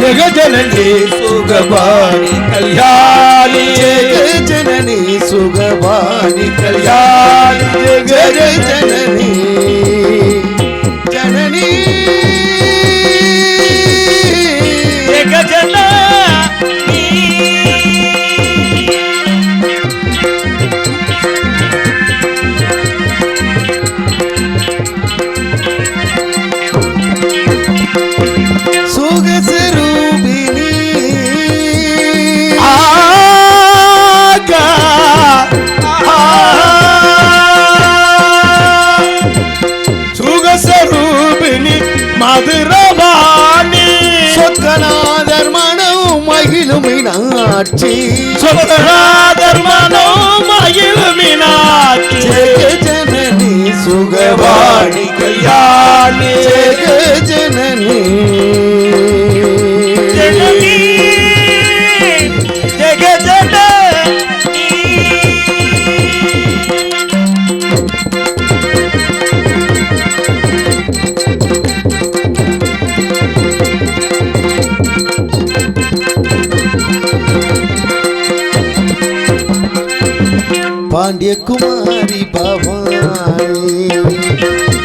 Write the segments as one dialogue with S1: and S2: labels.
S1: ஜெகஜனனி சுகவாணி கல்யாணி
S2: ஜெகஜனனி சுகவாணி கல்யாணி ஜெகஜனனி ஜனனி
S1: ஜெகஜனனி
S2: சுகஸ்வரூபிணி
S1: சுகஸ்வரூபிணி மதுரவாணி
S2: சொக்கநாதர் மனம் மகிழுமினாட்சி
S1: சொக்கநாதர் மனம் மகிழுமினாட்சி
S2: ஜெகஜனனி சுகவாணி
S1: கல்யாணி
S2: ஜெகஜனனி
S1: ஜெகஜனனி
S2: பாண்டியகுமாரி பவானி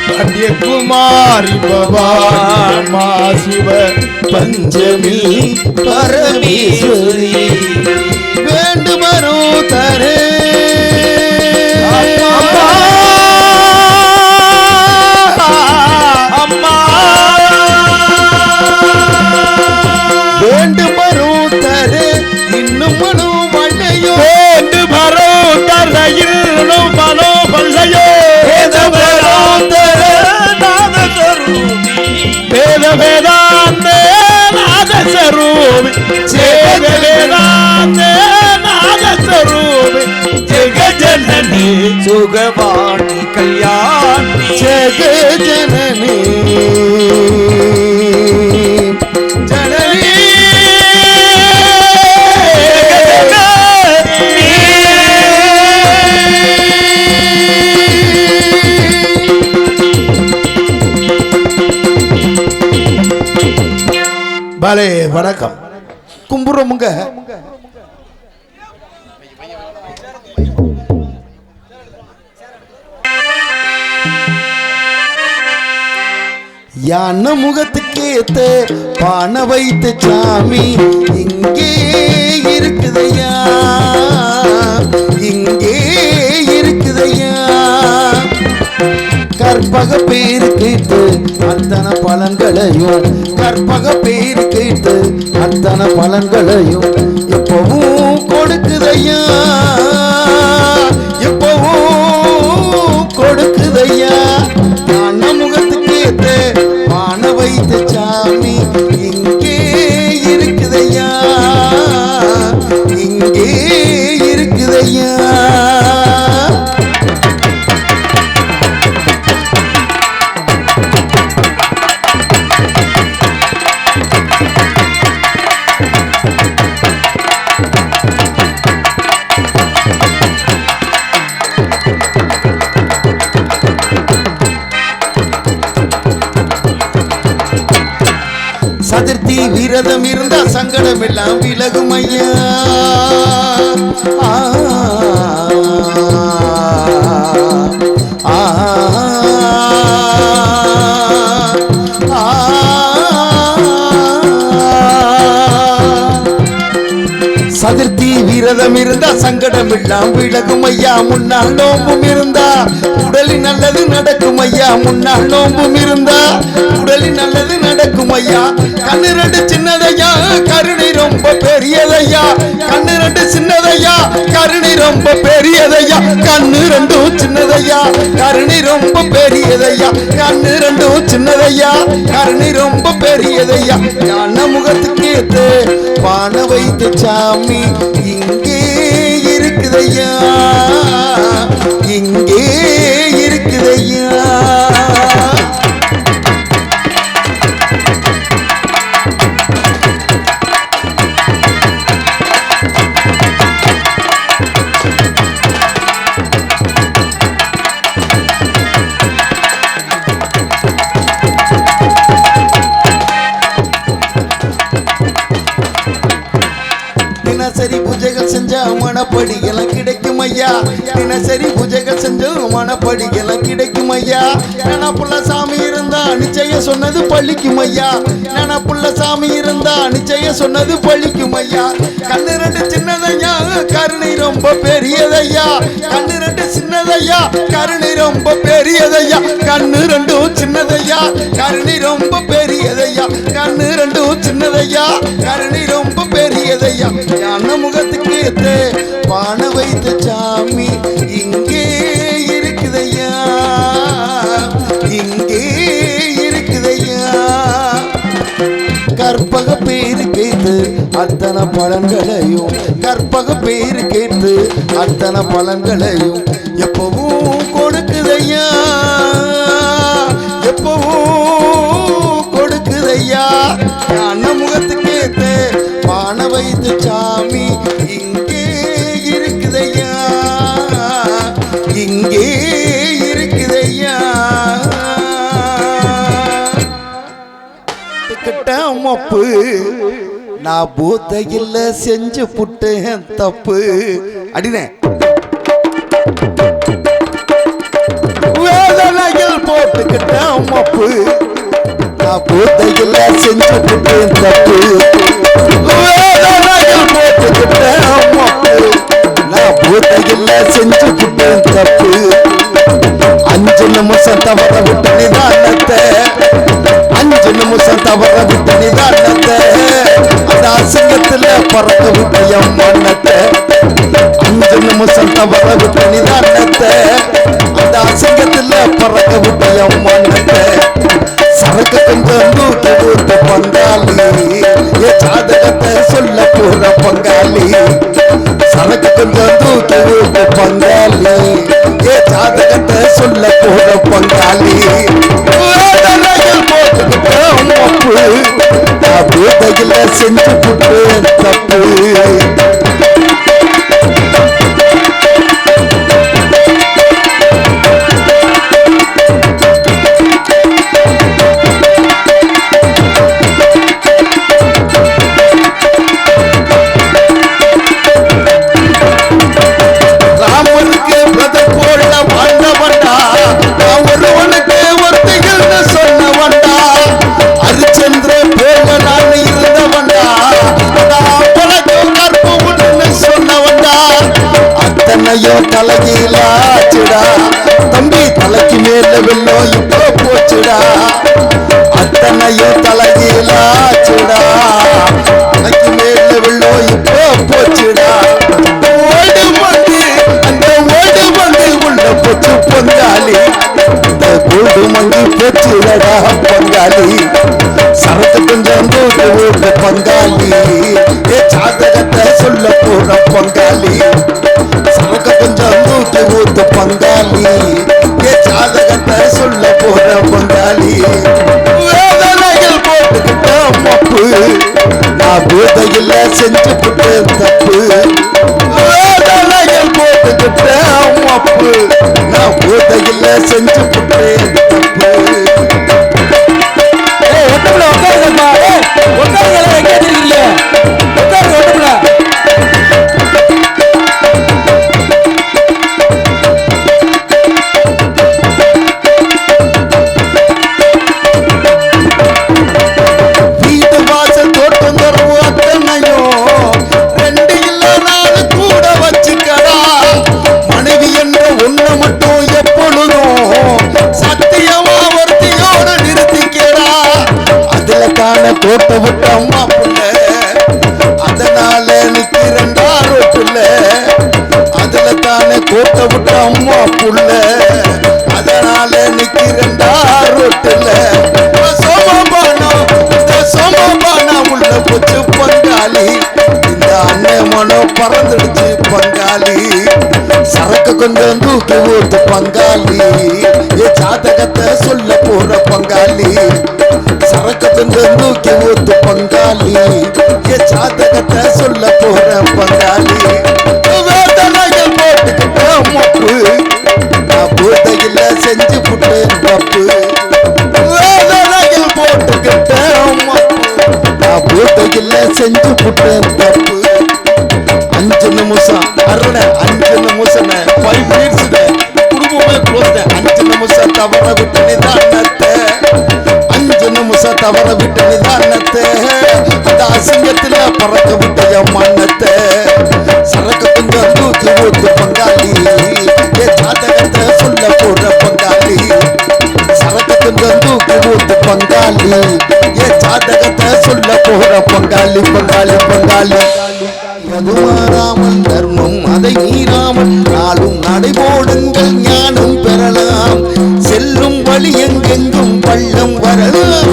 S1: பாண்டியகுமாரி பவாமா சிவ
S2: பஞ்சமி பரமேஸ்வரி வேண்டுமரோ தரே
S1: அம்மா
S2: வேண்டுமரோ தரே இன்னும் மனோ வண்டையோ
S1: வேண்டு மரோ தரையிலும் மனோ பல்லையோ வேதமரோ தர வேத வேதாந்தே நாதஸ்வரூபி வேத வேதாந்தே நாதஸ்வரூபி ஜெகஜனனி சுகவாணி கல்யாணி
S2: ஜெகஜனனி ஜனனி
S1: பலே வணக்கம்
S2: கும்புறமுங்க யான முகத்துக்கேத்த பான வைத்த சாமி இங்கே இருக்குதையா இங்கே இருக்குதையா கற்பக பேரு கேட்டு அத்தனை பலன்களையும் கற்பக பேரு கேட்டு அத்தனை பலன்களையும் எப்பவும் கொடுக்குதையா எப்பவும் கொடுக்குதையா ஞான முகத்துக்கு ஏத்த பான வைத்த சாமி இங்கே இருக்குதையா இங்கே இருக்குதையா சதுர்த்தி விரதம் இருந்தா சங்கடம் எல்லாம் விலகும் ஐயா சதுர்த்தி விரதம் இருந்தா சங்கடம் எல்லாம் விலகும் ஐயா முன்னாள் நோம்பும் இருந்தா உடலில் நல்லது நடக்கும் ஐயா முன்னாள் நோம்பும் இருந்தா உடலில் நல்லது நடக்கும் ஐயா கண்ணு ரெண்டு சின்னதையா கருணை ரொம்ப பெரியதையா கண்ணு ரெண்டு சின்னதையா கருணை ரொம்ப பெரியதையா கண்ணு ரெண்டும் சின்னதையா கருணை ரொம்ப பெரியதையா கண்ணு ரெண்டும் சின்னதையா கருணை ரொம்ப பெரியதையா ஞான முகத்துக்கு ஏத்து பான வைத்த சாமி இங்கே இருக்குதையா இங்கே இருக்குதையா தினசரி பூஜைகள் செஞ்சா மனப்படி எல்லாம் கிடைக்கும் ஐயா. தினசரி பூஜைகள் செஞ்சா மனப்படி எல்லாம் கிடைக்கும் ஐயா. நினப்புள்ள சாமி இருந்தா நிச்சயம் சொன்னது பழிக்கும் ஐயா. நினப்புள்ள சாமி இருந்தா நிச்சயம் சொன்னது பழிக்கும் ஐயா. கண்ணு ரெண்டு சின்னதையா கருணை ரொம்ப பெரியதையா. கண்ணு ரெண்டு சின்னதையா கருணை ரொம்ப பெரியதையா. கண்ணு ரெண்டும் சின்னதையா கருணை ரொம்ப பெரியதையா. கண்ணு ரெண்டும் சின்னதையா கருணை ரொம்ப பெரியதையா. ஞான முகத்துக்கு ஏத்து பான வைத்த சாமி இங்கே இருக்குதையா. இங்கே இருக்குதையா. கற்பக பேரு கேட்டு அத்தனை பலன்களையும் கற்பக பேரு கேட்டு அத்தனை பலன்களையும் எப்பவும் கொடுக்குதையா. எப்பவும் கொடுக்குதையா. ஞான முகத்துக்கு ஏத்து பான வைத்த சாமி இங்கே இருக்குதையா. இங்கே இருக்குதையா. மப்பு நான் பூத்தையில் செஞ்சு புட்டேன் தப்பு அடினே. வேதனையில் போட்டுக்கிட்ட மப்பு நான் பூத்தையில் செஞ்சு புட்டேன் தப்பு. வேதனையில் போட்டுக்கிட்ட மப்பு நான் பூத்தையில் செஞ்சு புட்டேன் தப்பு. 5 நிமிஷம் தவற விட்ட நிதானத்தை 5 நிமிஷம் தவற விட்ட நிதானத்தை அந்த அசிங்கத்துல பறக்க விட்ட என் மன்னத்தை. 5 நிமிஷம் தவற விட்ட நிதானத்தை அந்த அசிங்கத்துல பறக்க விட்ட என் மன்னத்தை. சரக்கு கொஞ்சம் தூக்கி ஊத்த பங்காளி என் சாதகத்தை சொல்ல போற பங்காளி. சரக்கு கொஞ்சம் தூக்கி ஊத்த பங்காளி என் சாதகத்தை சொல்ல போற பங்காளி. போட்டுக்கிட்ட மப்பு நான் பூதையில செஞ்சு புட்டு தப்பு. ராமனுக்கு பிரதர் போல வாழ்ந்தவன்டா நான் ஒருவனுக்கு ஒருத்தைகள்னு சொன்னவன்டா. ஹரிச்சந்திர போல நான் இருந்தவன்டா பழக்கம் கற்பு ஒன்று சொன்னவன்டா. அத்தனையோ தலைகீழாச்சுடா தம்பி தலைக்கு மேல வெள்ளோ இப்போ போச்சுடா. அத்தனையோ தலைகீழாச்சுடா தலைக்கு மேல வெள்ளோ இப்போ போச்சுடா. ஓடு வந்து அந்த ஓடு வந்து உள்ள போச்சு பொங்காளி. இந்த கூடு மங்கி போச்சுடா பொங்காளி. சரத்து கொஞ்சம் தூக்கு ஊட்ட பங்காளி ஏ சாதகத்தை சொல்ல போற பங்காளி. சரக்கு கொஞ்சம் தூக்கி ஊத்து பங்காளி ஏ சாதகத்தை சொல்ல போற பங்காளி. வேதனைகள் போட்டுக்கிட்ட மப்பு நான் பூதையில் செஞ்சு புட்டு தப்பு. வேதனைகள் போட்டுக்கிட்ட மப்பு நான் பூதையில் செஞ்சு புட்டு தப்பு. வீட்டு வாசல் தோட்டம் தரவு அத்தனையோ 2 இல்ல 4 கூட வச்சுக்கடா. மனைவி என்ற ஒண்ணு மட்டும் எப்பொழுதும் சத்தியமா ஒருத்தியோட நிறுத்திக்கடா. அதுல காண தோட்ட விட்ட அம்மா புள்ள அதனால நிக்கிறண்டா ரோட்டுல. அதுல தானே கோட்ட விட்ட அம்மா புள்ள அதனால நிக்கிறண்டா ரோட்டுல. சோமபானா உள்ள போச்சு பங்காளி. இந்த அண்ணன் மனம் பறந்துடுச்சு பங்காளி. சரக்கு கொஞ்சம் தூக்கி ஊத்து பங்காளி ஏ ஜாதகத்தை சொல்ல போற பங்காளி. சரக்கு கொஞ்சம் தூக்கி ஊத்து பங்காளி ஏ ஜாதகத்தை சொல்ல போற பங்காளி. வேதனைகள் போட்டுக்கிட்ட மப்பு நான் பூதையில செஞ்சு புட்டு தப்பு. வேதனைகள் போட்டுக்கிட்ட மப்பு நான் பூதையில செஞ்சு புட்டு தப்பு. 5 நிமிஷம் அருண 5 நிமிஷம் 5 மினிட்ஸ் குடும்பமே க்ளோஸ் 5 நிமிஷம் தவற விட்ட நிதானத்தை 5 நிமிஷம் தவற விட்ட நிதானத்தை அந்த அசிங்கத்துல பறக்க விட்ட மன்னத்தை சரக்கு கொஞ்சம் தூக்கி ஊத்து பங்காளி ஜாதகத்தை சொல்ல போற பங்காளி சரக்கு கொஞ்சம் தூக்கி ஊத்து பங்காளி ஜாதகத்தை சொல்ல போற பங்காளி பங்காளி பங்காளி அது மாறாமல் தர்மம் அதை மீறாமல் நாளும் நடைபோடுங்கள் ஞானம் பெறலாம் செல்லும் வழி எங்கெங்கும் பள்ளம் வரலாம்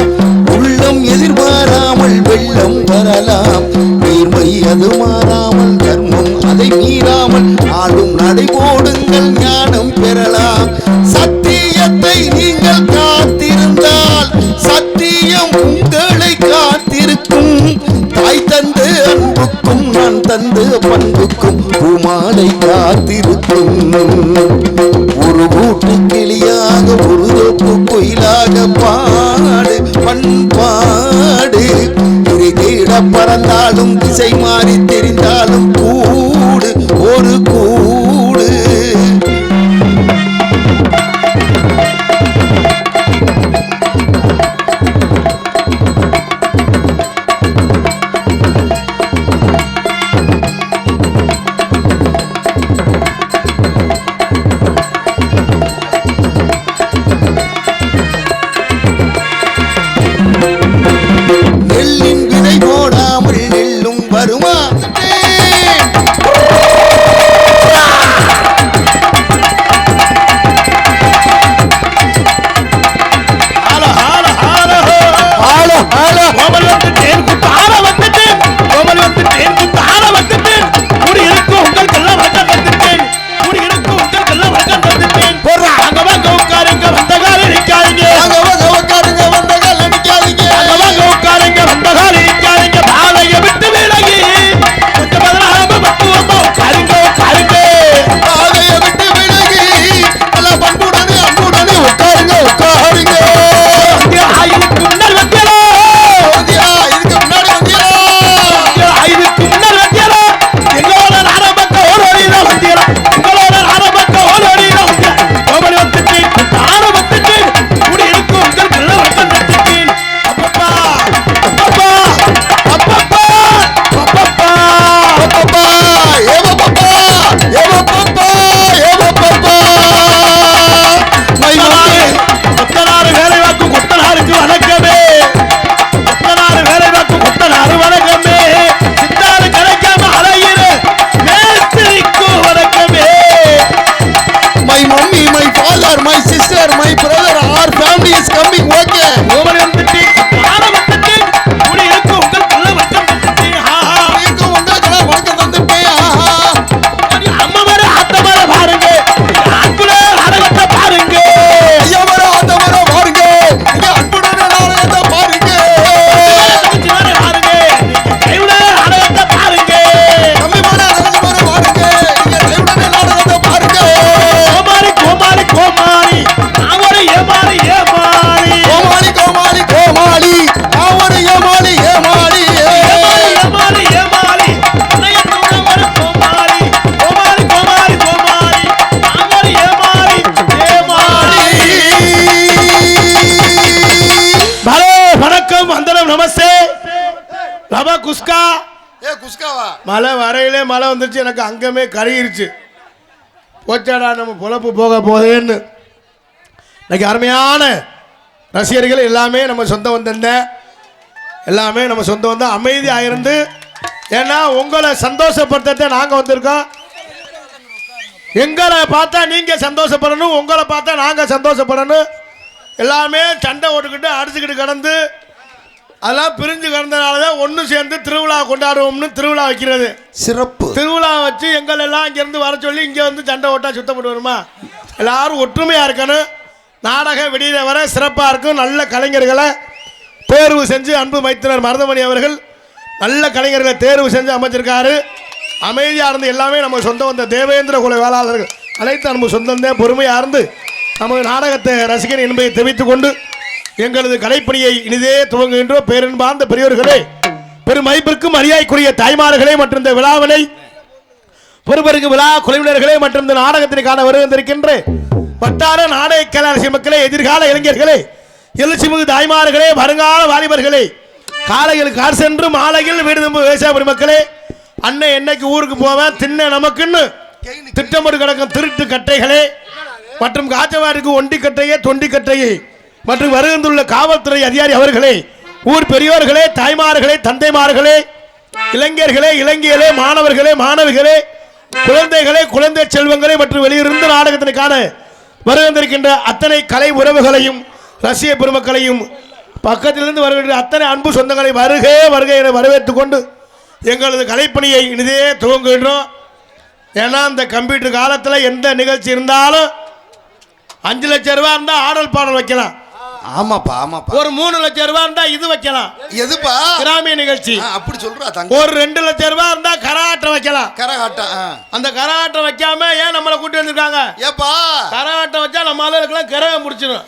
S2: உள்ளம் எதிர்பாராமல் வெள்ளம் வரலாம் நேர்மை அது மாறாமல் தர்மம் அதை மீறாமல் நாளும் நடைபோடுங்கள் ஞானம் பெறலாம் சத்தியத்தை நீங்கள் காத்திருந்தால் சத்தியம் உங்களை காத்திருக்கும் தாய் தந்து அன்புக்கும் நான் தந்து பண்புக்கும் பூமாலை காத்திருக்கும் ஒரு கூட்டு கிளியாக ஒரு தோப்பு கோயிலாக பாடு பண்பாடு தேட பறந்தாலும் திசை மாறி தெரிந்தாலும் கூடு ஒரு கூடு நெல்லின் விதை போடாமல் நெல்லும் வருமா
S1: மழை வரையிலே மழை வந்துருச்சு எனக்கு அங்கமே கருகிருச்சு போச்சாடா நம்ம பொழப்பு போக போதேன்னு இன்னைக்கு அருமையான ரசிகர்கள் எல்லாமே நம்ம சொந்தம் வந்த எல்லாமே நம்ம சொந்தம் வந்து அமைதியாக இருந்து ஏன்னா உங்களை சந்தோஷப்படுத்த நாங்கள் வந்திருக்கோம் எங்களை பார்த்தா நீங்கள் சந்தோஷப்படணும் உங்களை பார்த்தா நாங்கள் சந்தோஷப்படணும் எல்லாமே சண்டை ஓட்டுக்கிட்டு அடிச்சுக்கிட்டு கிடந்து அதெல்லாம் பிரிஞ்சு கிடந்தனால தான் ஒன்று சேர்ந்து திருவிழா கொண்டாடுவோம்னு திருவிழா வைக்கிறது
S2: சிறப்பு திருவிழா
S1: வச்சு எங்கள் எல்லாம் இங்கேருந்து வர சொல்லி இங்கே வந்து சண்டை ஓட்டா சுத்தப்பட்டு வருமா எல்லாரும் ஒற்றுமையாக இருக்கணும் நாடக விடிய வர சிறப்பாக இருக்கும் நல்ல கலைஞர்களை தேர்வு செஞ்சு அன்பு மைத்தினர் மருதமணி அவர்கள் நல்ல கலைஞர்களை தேர்வு செஞ்சு அமைச்சிருக்காரு அமைதியாக இருந்து எல்லாமே நம்ம சொந்தம் வந்த தேவேந்திர குல வேளாளர்கள் அனைத்து நம்ம சொந்தந்தே பொறுமையாக இருந்து நமது நாடகத்தை ரசிகன் என்பதை தெரிவித்துக் கொண்டு எங்களது கலைப்பணியை இனிதே துவங்குகின்றோம். பேரன்பார்ந்த பெரியோர்களே, பெருமைப்பிற்கும் மரியாதைக்குரிய தாய்மார்களே மற்றும் இந்த விழாவினை பொறுப்பருக்கு விழா குழுவினர்களே மற்றும் இந்த நாடகத்திற்கான வருகின்ற வட்டார நாடக கலாசி மக்களே, எதிர்கால இளைஞர்களே, எழுச்சிமிகு தாய்மார்களே, வருங்கால வாலிபர்களே, காலையில் கார் சென்று மாலையில் வீடு திரும்ப விவசாய பெருமக்களே, அன்னை என்னைக்கு ஊருக்கு போவேன் தின்ன நமக்குன்னு திட்டமிட்டு கிடக்கும் திருட்டு கட்டைகளே மற்றும் காச்சவாருக்கு ஒண்டி கட்டையே தொண்டி கட்டையே மற்றும் வருகின்றுள்ள காவல்துறை அதிகாரி அவர்களே, ஊர் பெரியோர்களே, தாய்மார்களே, தந்தைமார்களே, இளைஞர்களே, இளைஞர்களே, மாணவர்களே, மாணவிகளே, குழந்தைகளே, குழந்தை செல்வங்களே மற்றும் வெளியிருந்து நாடகத்திற்கான வருகின்ற அத்தனை கலை உறவுகளையும் ரசிக பெருமக்களையும் பக்கத்திலிருந்து வருகின்ற அத்தனை அன்பு சொந்தங்களை வருகை வருகை என வரவேற்றுக் கொண்டு எங்களது கலைப்பணியை இனிதே துவங்குகின்றோம். ஏன்னா இந்த கம்ப்யூட்டர் காலத்தில் எந்த நிகழ்ச்சி இருந்தாலும் 5 லட்சம் ரூபா இருந்தால் ஆடல் பாடல் வைக்கலாம்.
S2: ஆமாப்பா ஆமாப்பா.
S1: ஒரு 3 லட்சம் ரூபா இருந்தா இது வைக்கலாம்.
S2: எதுப்பா?
S1: கிராமிய நிகழ்ச்சி.
S2: அப்படி சொல்றா.
S1: ஒரு 2 லட்சம் ரூபா இருந்தா கரகாட்டம் வைக்கலாம்.
S2: கரகாட்டம்.
S1: அந்த கரகாட்டம் வைக்காம ஏன் நம்மளை கூட்டி வந்திருக்காங்க?
S2: ஏப்பா
S1: கரகாட்டம் வச்சா நம்ம ஆளுக்கெல்லாம் கிரகம் முடிச்சிடும்.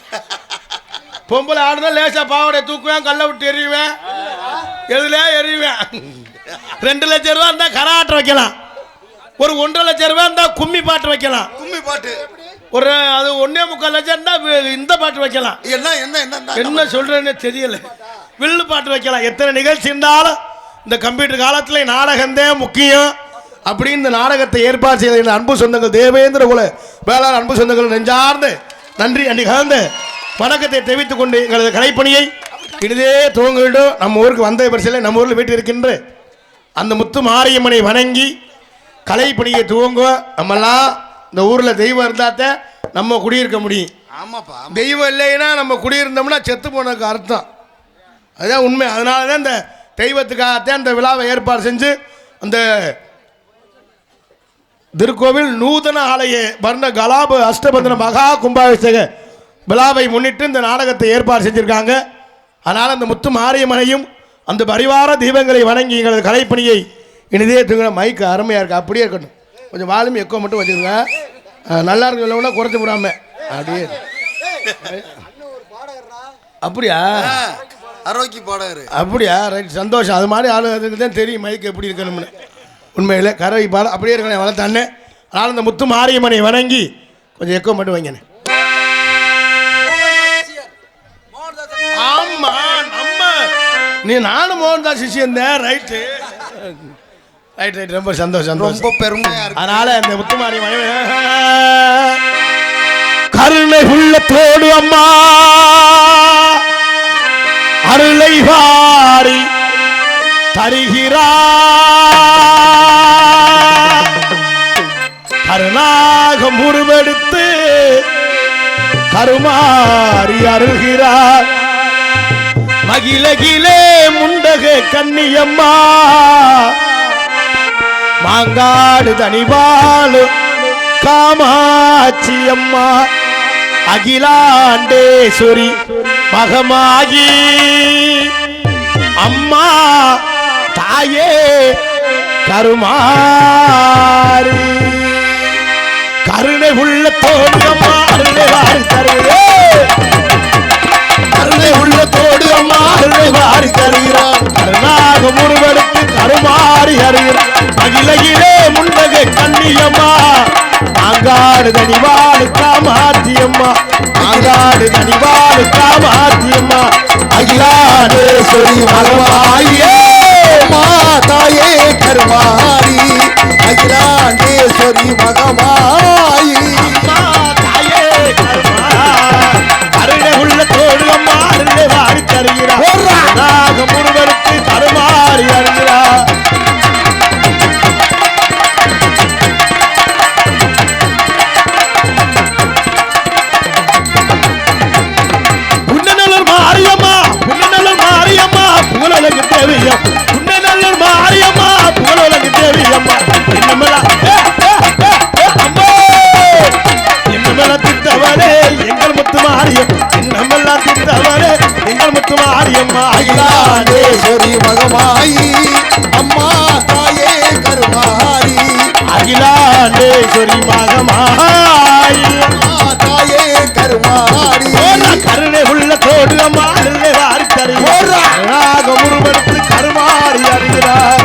S1: பொம்பளை ஆடுனா லேசா பாவடைய தூக்குவேன், கல்லை விட்டு எறிவேன், எதுல எறிவேன். 2 லட்சம் ரூபா இருந்தா கரகாட்டம் வைக்கலாம். ஒரு 1.5 லட்சம் ரூபா இருந்தா கும்மி பாட்டு வைக்கலாம்.
S2: கும்மி பாட்டு
S1: ஒரு அது 1.25 லட்சம் இருந்தா இந்த பாட்டு வைக்கலாம். என்ன சொல்றேன்னு தெரியல. வில்லு பாட்டு வைக்கலாம். எத்தனை நிகழ்ச்சி இருந்தாலும் இந்த கம்ப்யூட்டர் காலத்துல நாடகந்தே முக்கியம். அப்படி இந்த நாடகத்தை ஏற்பாடு செய்த அன்பு சொந்தங்கள் தேவேந்திர குல வேளாண் அன்பு சொந்தங்கள் நெஞ்சார்ந்து நன்றி அன்றி கலந்த வணக்கத்தை தெரிவித்துக் கொண்டு எங்களது கலைப்பணியை இனிதே துவங்கிவிடும். நம்ம ஊருக்கு வந்த பரிசில் நம்ம ஊரில் வீட்டில் இருக்கின்ற அந்த முத்து மாரியம்மனை வணங்கி கலைப்பணியை துவங்குவோம். நம்மெல்லாம் இந்த ஊரில் தெய்வம் இருந்தாத்த நம்ம குடியிருக்க முடியும்.
S2: ஆமாப்பா.
S1: தெய்வம் இல்லைன்னா நம்ம குடியிருந்தோம்னா செத்து போனதுக்கு அர்த்தம். அதுதான் உண்மை. அதனால தான் இந்த தெய்வத்துக்காகத்தான் அந்த விழாவை ஏற்பாடு செஞ்சு அந்த திருக்கோவில் நூதன ஆலய வர்ண கலாப அஷ்டபந்தன மகா கும்பாபிஷேக விழாவை முன்னிட்டு இந்த நாடகத்தை ஏற்பாடு செஞ்சுருக்காங்க. அதனால் அந்த முத்து மாரியம்மனையும் அந்த பரிவார தெய்வங்களை வணங்கி எங்களது கலைப்பணியை இனிதே தூங்க. மைக்கு அருமையாக இருக்குது. அப்படியே இருக்கட்டும். கொஞ்சம் வால்யூம் எக்கோ மட்டும் வச்சுருங்க. நல்லா இருக்கு இல்லைன்னா குறைச்சி விடாம. அப்படியே அப்படியா?
S2: ஆரோக்கிய பாடகர்.
S1: அப்படியா? ரைட், சந்தோஷம். அது மாதிரி ஆளு அதுக்கு தான் தெரியும் மைக்கு எப்படி இருக்கணும்னு. உண்மையில் கரவை பாடம் அப்படியே இருக்கணும் வளர்த்தானே. அதனால் இந்த முத்து மாரியம்மனை வணங்கி கொஞ்சம் எக்கோ மட்டும் வைங்கண்ணே. ஆமா நம்ம நீ நானும் மோகன்தாஸ் சிஷியன் தான். Right right right. ரொம்ப சந்தோஷம்.
S2: ரொம்ப பெருமையா இருக்கு.
S1: அதனால இந்த முத்துமாரி கருணை உள்ளத்தோடு அம்மா அருளை வாரி தருகிறா கருணாக உருவெடுத்து கருமாறி அருள்கிறார் மகிழகிலே முண்டக கன்னியம்மா மாங்காடு தனிவாழு காமாட்சி அம்மா அகிலாண்டேஸ்வரி மகமாகி அம்மா தாயே கருமாரி கருணை உள்ள தோடு அம்மா அருளை வாரி தருகிறே கருணை உள்ள தோடு அம்மா அருளை வாரி தருகிறார் கருணாக முருவெடுத்து கருமாறி அறிகிறார் அகிலையிலே முண்டக கண்ணியம்மா மாங்காடு தனிவாடு காமாத்தியம்மா மாங்காடு தனிவாடு காமாத்தியம்மா அகிலாண்டேஸ்வரி மகமாயே
S2: மாதாயே கருமாரி அகிலாண்டேஸ்வரி மகமாயி
S1: தாயே கருணை உள்ள தோடு அம்மா அருளை வாரி தருகிறார் கருணாக முருவெடுத்து கருமாறி அறிகிறார் புகழக்கு தேவையா புன்னநல்லூர் மாரியம்மா புகழக்கு தேவையம்மா என்னமெல்லாம் திட்டவரே எங்கள் முத்து மாரியம் என்னமெல்லாம் திட்டவரே எங்கள் முத்து மாரியம்மா
S2: அகிலாண்டேஸ்வரி மகமாயி அம்மா தாயே கருமாரி
S1: அகிலாண்டேஸ்வரி மகமாயி
S2: தாயே கருமாரி
S1: கருணை உள்ள தோடு அம்மா அருளை வாரி தருகிறார் உருவெடுத்து கருமாறி அறிகிறார்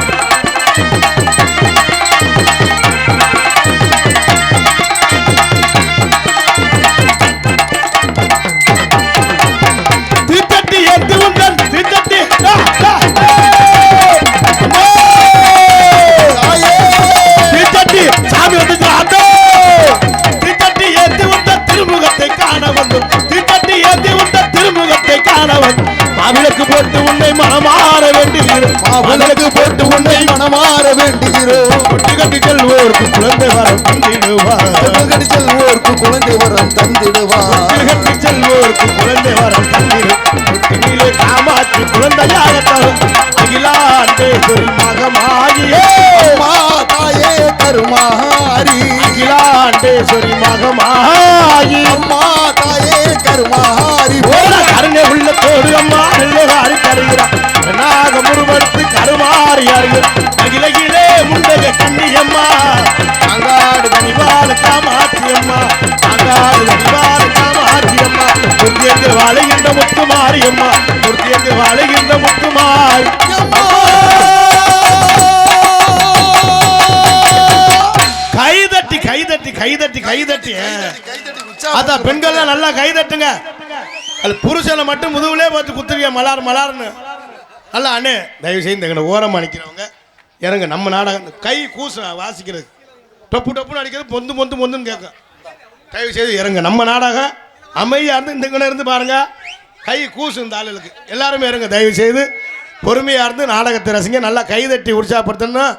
S1: மனமாற வேண்டுகிறோம்.
S2: மாவிளக்கு போட்டு உன்னை மனமாற வேண்டுகிறோம்.
S1: கொட்டி கட்டி செல்வோருக்கு குழந்தை வரம் தந்திடுவார்.
S2: கட்டி செல்வோருக்கு குழந்தை வரம் தந்திடுவார்.
S1: கட்டி செல்வோருக்கு குழந்தை வரம் தந்திடுவார். காமாற்றி குழந்தையாக தரும் அகிலாண்டேஸ்வரி மகமாகியே
S2: தாயே கருமாரி.
S1: அகிலாண்டேஸ்வரி மகமாகி
S2: அம்மா தாயே கருமாரி.
S1: கருணை உள்ளத்தோடு அம்மா நெல்லைவாரி தருகிறார். நாக முருவத்து கருமாறி அறிஞர் அகிலகிலே முண்டக கண்ணியம்மா அங்காடு தனிவாழ காமாட்சியம்மா அங்காடு தனிவாழ காமாட்சியம்மா முத்தியங்கு வாழுகின்ற முத்துமாரியம்மா முத்தியங்கு வாழுகின்ற முத்துமாரி கைதட்டி கைதட்டி கைதட்டி கைதட்டி அதான் பெண்கள்லாம் நல்லா கைதட்டுங்க. அது புருஷனை மட்டும் முதுகுலே பார்த்து குத்துறியா மலார் மலார்னு. அல்ல அண்ணே தயவு செய்து எங்களை ஓரமாக நிற்கிறவங்க இறங்க. நம்ம நாடகம் கை கூச வாசிக்கிறது டொப்பு டொப்புன்னு அடிக்கிறது பொந்து பொந்து பொந்துன்னு கேட்கும். தயவு செய்து இறங்க. நம்ம நாடகம் அமைதியாக இருந்து இந்த இருந்து பாருங்க. கை கூசு இந்த ஆளுகளுக்கு எல்லாருமே இறங்க. தயவு செய்து பொறுமையாக இருந்து நாடகத்தை ரசிங்க. நல்லா கைதட்டி உற்சாகப்படுத்தணும்.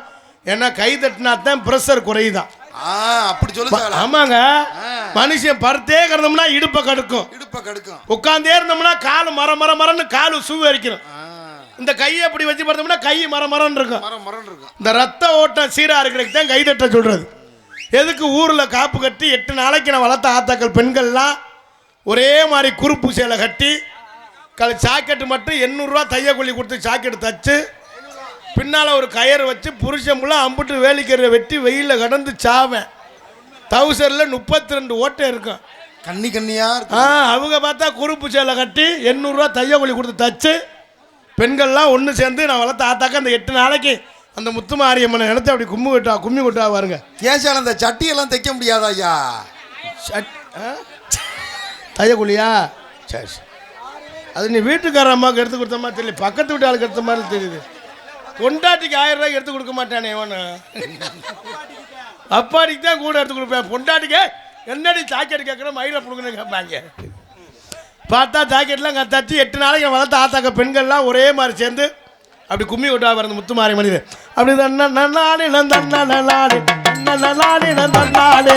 S1: ஏன்னா கைதட்டினா தான் ப்ரெஷர் குறையுதான்.
S2: அப்படி சொல்லுங்க.
S1: ஆமாங்க, மனுஷன் படுத்தே கிடந்தோம்னா இடுப்பை கடுக்கும். உட்காந்தே இருந்தோம்னா காலு மர மர மரன்னு காலு சூ வரைக்கணும். இந்த கையை அப்படி வச்சு பார்த்தோம்னா கை மர மரன்னு இருக்கும். இந்த ரத்த ஓட்டம் சீரா இருக்கிறதுக்கு தான் கைதட்ட சொல்றது. எதுக்கு ஊர்ல காப்பு கட்டி 8 நாளைக்கு நான் வளர்த்த ஆத்தாக்கள் பெண்கள்லாம் ஒரே மாதிரி குறுப்பு சேலை கட்டி சாக்கெட்டு மட்டும் 800 ரூபா தையக்கூலி கொடுத்து சாக்கெட்டு தச்சு பின்னால ஒரு கயர் வச்சு புருஷமுள்ள அம்புட்டு வேலிக்கரை வெட்டி வெயிலில் கடந்து சாவேன். தௌசர்ல 32 ஓட்டை இருக்கும்.
S2: கண்ணி கண்ணியா
S1: அவங்க பார்த்தா குறுப்பு சேலை கட்டி 800 ரூபா தையக்கூலி கொடுத்து தச்சு பெண்கள்லாம் ஒன்று சேர்ந்து நான் வளர்த்த ஆத்தாக்க அந்த 8 நாளைக்கு அந்த முத்துமாரியம்மனை நினைத்து அப்படி கும்மி கொட்டா பாருங்க.
S2: ஏன் சார் அந்த சட்டியெல்லாம் தைக்க முடியாதா ஐயா?
S1: தையக்கூலியா? சரி சரி, அது நீ வீட்டுக்கார அம்மாவுக்கு எடுத்து கொடுத்த மாதிரி தெரியல, பக்கத்து வீட்டு ஆளுக்கு எடுத்த மாதிரி தெரியுது. பொண்டாட்டிக்கு 1000 ரூபாய்க்கு எடுத்து கொடுக்க மாட்டானே இவனு. அப்பாடிக்கு தான் கூட எடுத்து கொடுப்பேன். பொண்டாட்டிக்கு என்னடி ஜாக்கெட் கேட்குற மயில கொடுக்கணும் கேட்பாங்க. பார்த்தா ஜாக்கெட்லாம் தச்சு 8 நாளைக்கு வளர்த்த ஆத்தாக்க பெண்கள்லாம் ஒரே மாதிரி சேர்ந்து அப்படி கும்மி கொட்டா வரது முத்துமாரி மனிதன். அப்படி நன்னாடி நன்னாடி நன்னாடி நன்னாடி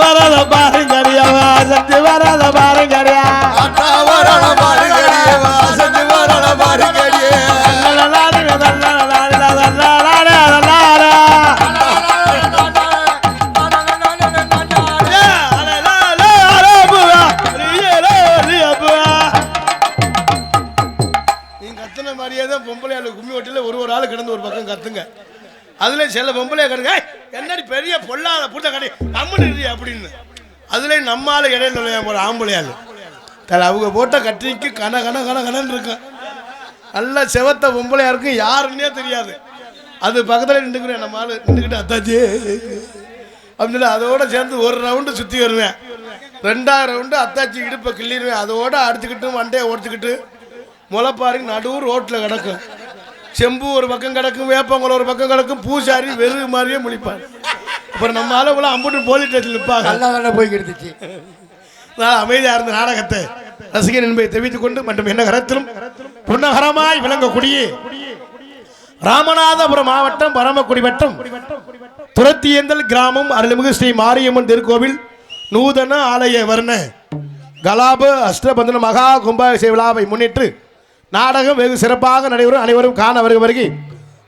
S1: வரத பாருங்கடியா சக்தி வரத பாருங்கடியா கும்மி ஓட்டில ஒரு ஆள் கிடந்து ஒரு பக்கம் கத்துங்க. அதுல சில பொம்பளையா கிடங்க என்னடி பெரிய பொல்லாத புட்ட கடை நம்மளு அப்படின்னு. அதுல நம்ம ஆளு இடையில போற ஆம்பளையாளு அவங்க போட்ட கட்டிக்கு கன கன கன கனன்னு இருக்கும். நல்ல செவத்த பொம்பளையா இருக்கும், யாருன்னே தெரியாது. அது பக்கத்துல நின்றுக்கிறேன் நம்ம ஆளு நின்றுக்கிட்டு அத்தாச்சி அப்படின்னு அதோட சேர்ந்து ஒரு ரவுண்டு சுத்தி வருவேன். 2வது ரவுண்டு அத்தாச்சி இடுப்பை கிள்ளிடுவேன். அதோட அடிச்சுக்கிட்டு வண்டையை ஓடிச்சுக்கிட்டு முளைப்பாரி நடுவு ரோட்டில் கிடக்கும். செம்பு ஒரு பக்கம் கிடக்கும், வேப்பங்குளம் ஒரு பக்கம் கிடக்கும், பூசாரி வெறு மாதிரியே முழிப்பார். அப்புறம் நம்ம அளவுல அம்புட்டு போலீஸ் ஸ்டேஷன் நிற்பாங்க. நல்லா போய் கிடந்துச்சு. அதனால் அமைதியாக இருந்த நாடகத்தை ரசிகன் என்பதை தெரிவித்துக் கொண்டு மற்றும் என்ன கரத்திலும் புன்னகரமாய் விளங்கக்கூடிய ராமநாதபுரம் மாவட்டம் பரமக்குடி வட்டம் துரத்தியந்தல் கிராமம் அருள்மிகு ஸ்ரீ மாரியம்மன் திருக்கோவில் நூதன ஆலய வர்ண கலாப அஷ்டபந்தன மகா கும்பாபிஷேக விழாவை முன்னிட்டு நாடகம் வெகு சிறப்பாக நடைபெறும். அனைவரும் காண வருகை.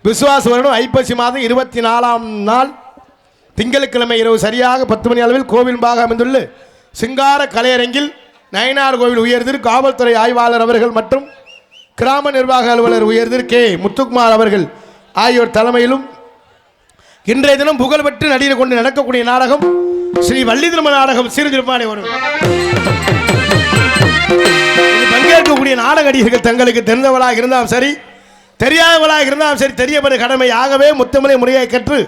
S1: விசுவாச வருடம் ஐப்பசி மாதம் 24ஆம் நாள் திங்கட்கிழமை இரவு சரியாக 10 மணி அளவில் கோவில்பாக அமைந்துள்ள சிங்கார கலையரங்கில் நயினார் கோவில் உயர்திரு காவல்துறை ஆய்வாளர் அவர்கள் மற்றும் கிராம நிர்வாக அலுவலர் உயர்திரு கே முத்துக்குமார் அவர்கள் ஆகியோர் தலைமையிலும் இன்றைய தினம் புகழ்பெற்று நடிகர் கொண்டு நடக்கக்கூடிய நாடகம் ஸ்ரீ வள்ளி திருமண நாடகம் சீர்திருப்பானை வரும். பங்கேற்கக்கூடிய நாடகடிகர்கள் தங்களுக்கு தெரிந்தவளாக இருந்தாலும் சரி தெரியாதவளாக இருந்தாலும் சரி தெரியப்பட கடமை ஆகவே முத்தமிழை முறையை கற்று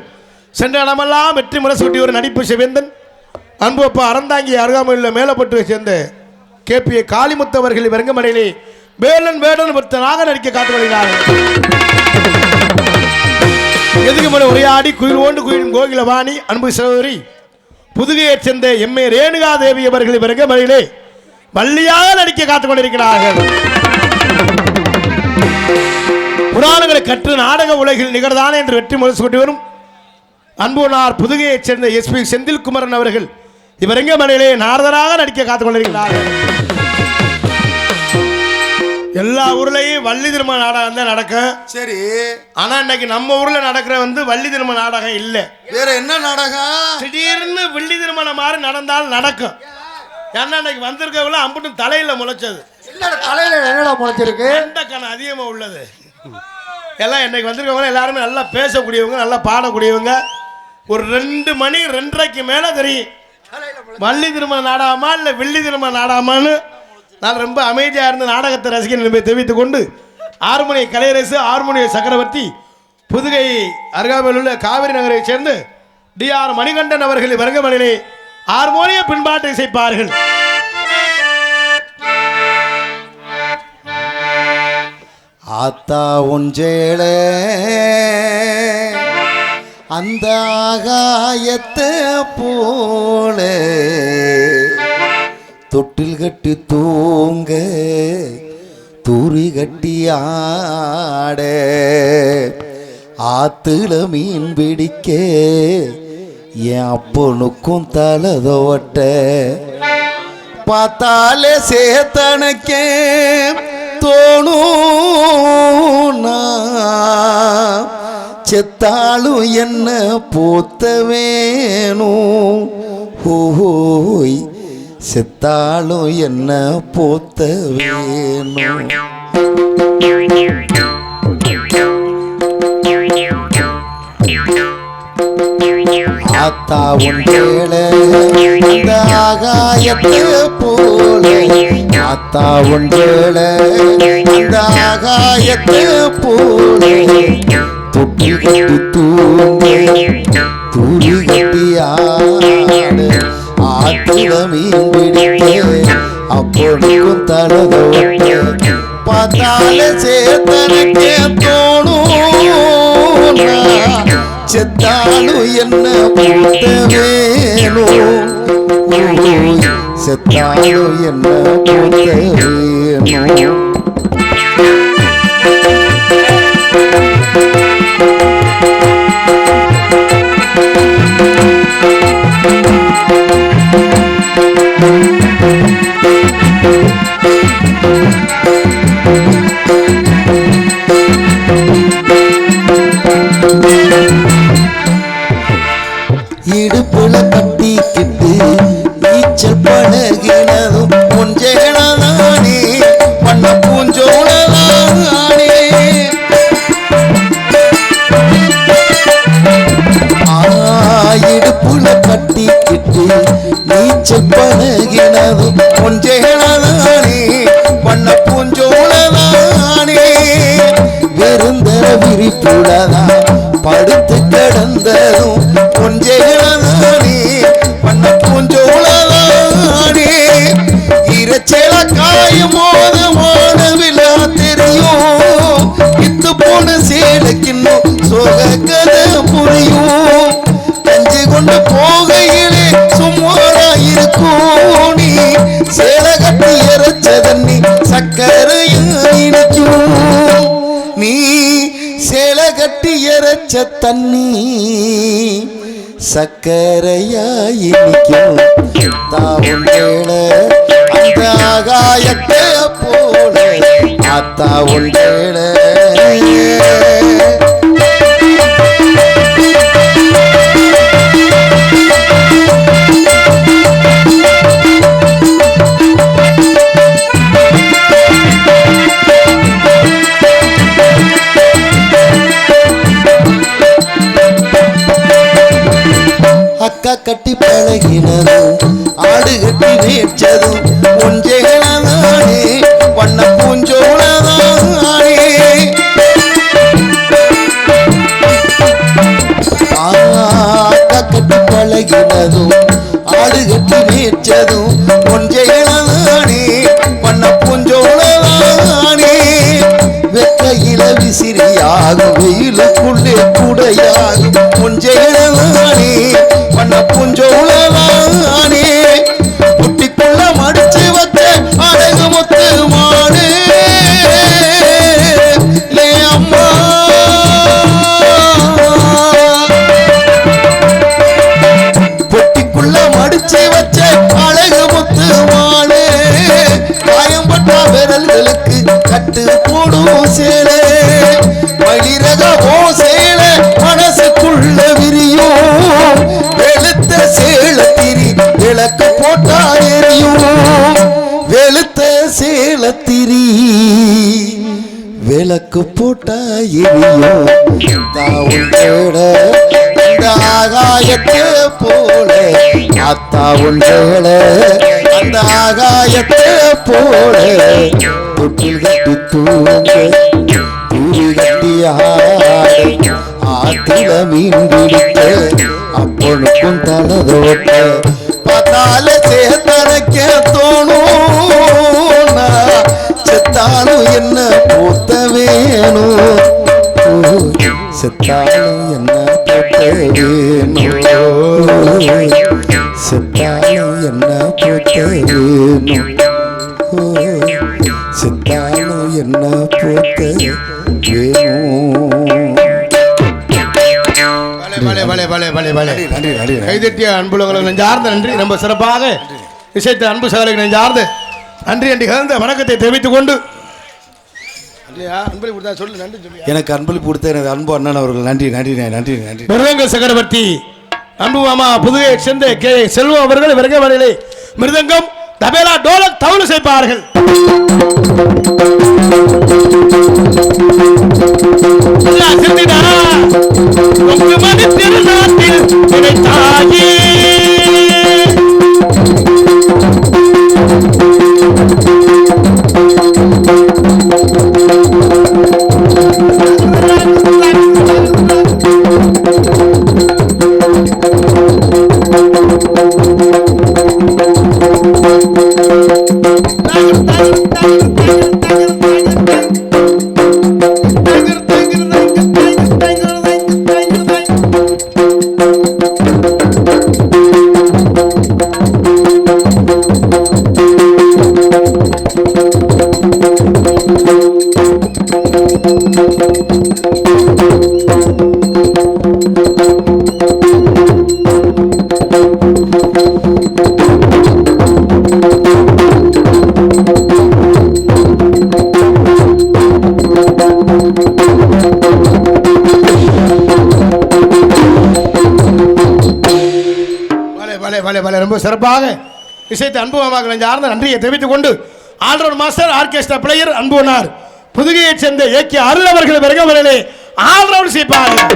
S1: சென்ற இடமெல்லாம் வெற்றி முரசூட்டி ஒரு நடிப்பு செவேந்தன் அன்பு அப்பா அறந்தாங்கி அருகாமையில் மேலப்பட்டு சேர்ந்த KPA காளிமுத்தவர்கள் வெறுங்கமடையிலே வேலன் வேடன் பக்தனாக நடிக்க காத்து வருகிறார்கள். எதுக்கு மேலே உரையாடி குயில் ஓண்டு குயிலும் கோகிலவாணி அன்பு சகோதரி புதுகையைச் சேர்ந்த MA ரேணுகா தேவி அவர்கள் வெறுங்கமடையிலே வள்ளியாக நடிக்க காத்துக் கொண்டிருக்கிறார்கள். புராணங்களை கற்று நாடக உலகில் நிகழ்தானே என்று வெற்றி முரசு கொண்டு வரும் அன்புனார் புதுகையைச் சேர்ந்த SP செந்தில்குமரன் அவர்கள் இவரங்க மனையிலே நாரதராக நடிக்க காத்துக் கொண்டிருக்கிறார்கள். எல்லா ஊர்லயும் வள்ளி திருமண நாடகம் தான் நடக்கும்.
S2: சரி,
S1: ஆனா இன்னைக்கு நம்ம ஊர்ல நடக்கிற வள்ளி திருமண நாடகம் இல்ல.
S2: வேற என்ன நாடகம்?
S1: திடீர்னு வள்ளி திருமணம் மாதிரி நடந்தால் நடக்கும். ஏன்னா இன்னைக்கு வந்திருக்கவங்கள அம்புட்டும் தலையில முளைச்சது.
S2: தலையில என்னடா முளைச்சிருக்கு?
S1: கண்ண அதிகமா உள்ளது. எல்லாம் இன்னைக்கு வந்திருக்கவங்க எல்லாருமே நல்லா பேசக்கூடியவங்க, நல்லா பாடக்கூடியவங்க. ஒரு 2 மணி 2:30க்கு மேல தெரியும் வள்ளி திருமண நாடகமா இல்ல வெள்ளி திருமண நாடகமான்னு. நான் ரொம்ப அமைதியா இருந்து நாடகத்தை ரசிகர்கள் தெரிவித்துக் கொண்டு ஆறுமணி கலையரசு ஆறுமணி சக்கரவர்த்தி புதுகை அருகாமையில் உள்ள காவிரி நகரை சேர்ந்து DR மணிகண்டன் அவர்கள் வருகமணிலே ஹார்மோனிய பின்பாட்டை இசைப்பார்கள்.
S2: ஆத்தா ஒன்றேள அந்த ஆகாயத்தை போல தொட்டில் கட்டி தூங்க தூரி கட்டி ஆட ஆத்துல மீன் பிடிக்க என் அப்பனுக்கும் தலதோட்ட பார்த்தாலே சேத்தனக்கே தோணும் செத்தாலும் என்ன போத்த வேணும். ஹோய் செத்தாலும் என்ன போத்த வேணும். ஆத்தா ஒன்றேள அந்த ஆகாயத்தை போல ஆத்தா ஒன்றேள அந்த ஆகாயத்தை போல தொட்டி கட்டி தூங்க தூரி கட்டி ஆட ஆத்திர மீன் பிடிக்க அப்பொழுக்கும் தலதோட்ட பார்த்தால சேத்தனக்கே தோணும் செத்தாலும் என்ன போத்த வேணும். செத்தாலும் என்ன போத்த வேணும். இடுப்புல கட்டிக்கிட்டு நீச்சல் பழகினதும் கொஞ்சேனதானே பண்ண பூஞ்சோளதானே இடுப்புல கட்டிக்கிட்டு நீச்சல் பழகினதும் கொஞ்சேனதானே பண்ண பூஞ்சோளதானே வெறுந்தர விரிப்புலதான் படுத்து கிடந்ததும் கொஞ்சேனதானே பண்ண பூஞ்சோளதானே இறைச்சேல காயும் போது மானவிழா தெரியும் இத்து போன சேலைக்கின்னும் சோக கதை புரியும் கஞ்சி கொண்டு போகையிலே சும்மாராயிருக்கும் நீ சேலை கட்டி இறைச்ச தண்ணி சக்கரையும் இனிக்கும் நீ சேலை கட்டி இறைச்ச தண்ணி சக்கரையாயினிக்கும் தாவுண்டேள அந்த ஆகாயத்தை போல ஆத்தா உண்டேள அக்கா கட்டி பழகினதும் ஆடு கட்டி மேய்ச்சதும் ஒன்றேனதானே வண்ண பூஞ்சோளதானே அக்கா கட்டி பழகினதும் ஆடு கட்டி மேய்ச்சதும் ஒன்றேனதானே வண்ண பூஞ்சோளதானே வெக்கையில விசிறியாகும் வெயிலுக்குள்ளே குடையாகும் ஒன்றேனதானே பண்ண பூஞ்சோளதானே குட்டிக்குள்ள மடிச்சு வச்ச வேலத்திரி விளக்கு போட்டா எரியும் தாவுண்டேட அந்த ஆகாயத்தை போல அத்தாவுண்டேட அந்த ஆகாயத்தை போல தொட்டில் கட்டி தூங்க தூரி கட்டி ஆத்தில மீன் பிடிக்க அப்பனுக்கும் தலதோட்ட பார்த்தால சேத்தனைக்க தோணும் செத்தாலும் என்ன போத்த வேணும் செத்தாலும் என்ன போத்த வேணும் செத்தாலும் என்ன போத்த வேணும் செத்தாலும் என்ன போத்த வேணும்.
S1: கைதட்டிய அன்புலங்களுக்கு நெஞ்சார்ந்த நன்றி. ரொம்ப சிறப்பாக இசைத்த அன்பு சகோதரர்களுக்கு நெஞ்சார்ந்த நன்றி என்று கலந்த வணக்கத்தை தெரிவித்துக் கொண்டு
S2: எனக்கு அன்பளிப்பு கொடுத்த எனது அன்பு அண்ணன் அவர்கள் நன்றி நன்றி நன்றி நன்றி.
S1: மிருதங்க சக்கரவர்த்தி அன்பு மாமா புதுவை சேர்ந்த கே செல்வம் அவர்கள் விரகவரையிலே மிருதங்கம் தபேலா டோலக் தவுளு செய்ப்பார்கள். திருநாட்டில் கிடைத்தாயே ரொம்ப சிறப்பாக இசைத்த அன்பு மாமாக்கள் நெஞ்சார்ந்த நன்றியை தெரிவித்துக் கொண்டு ஆல்ரவுண்ட் மாஸ்டர் ஆர்கெஸ்ட்ரா பிளேயர் அன்புனார் புதுகையைச் சேர்ந்த ஏகே அருள் அவர்கள் விரகவரையிலே ஆல்ரவுண்ட் செய்ப்பார்கள்.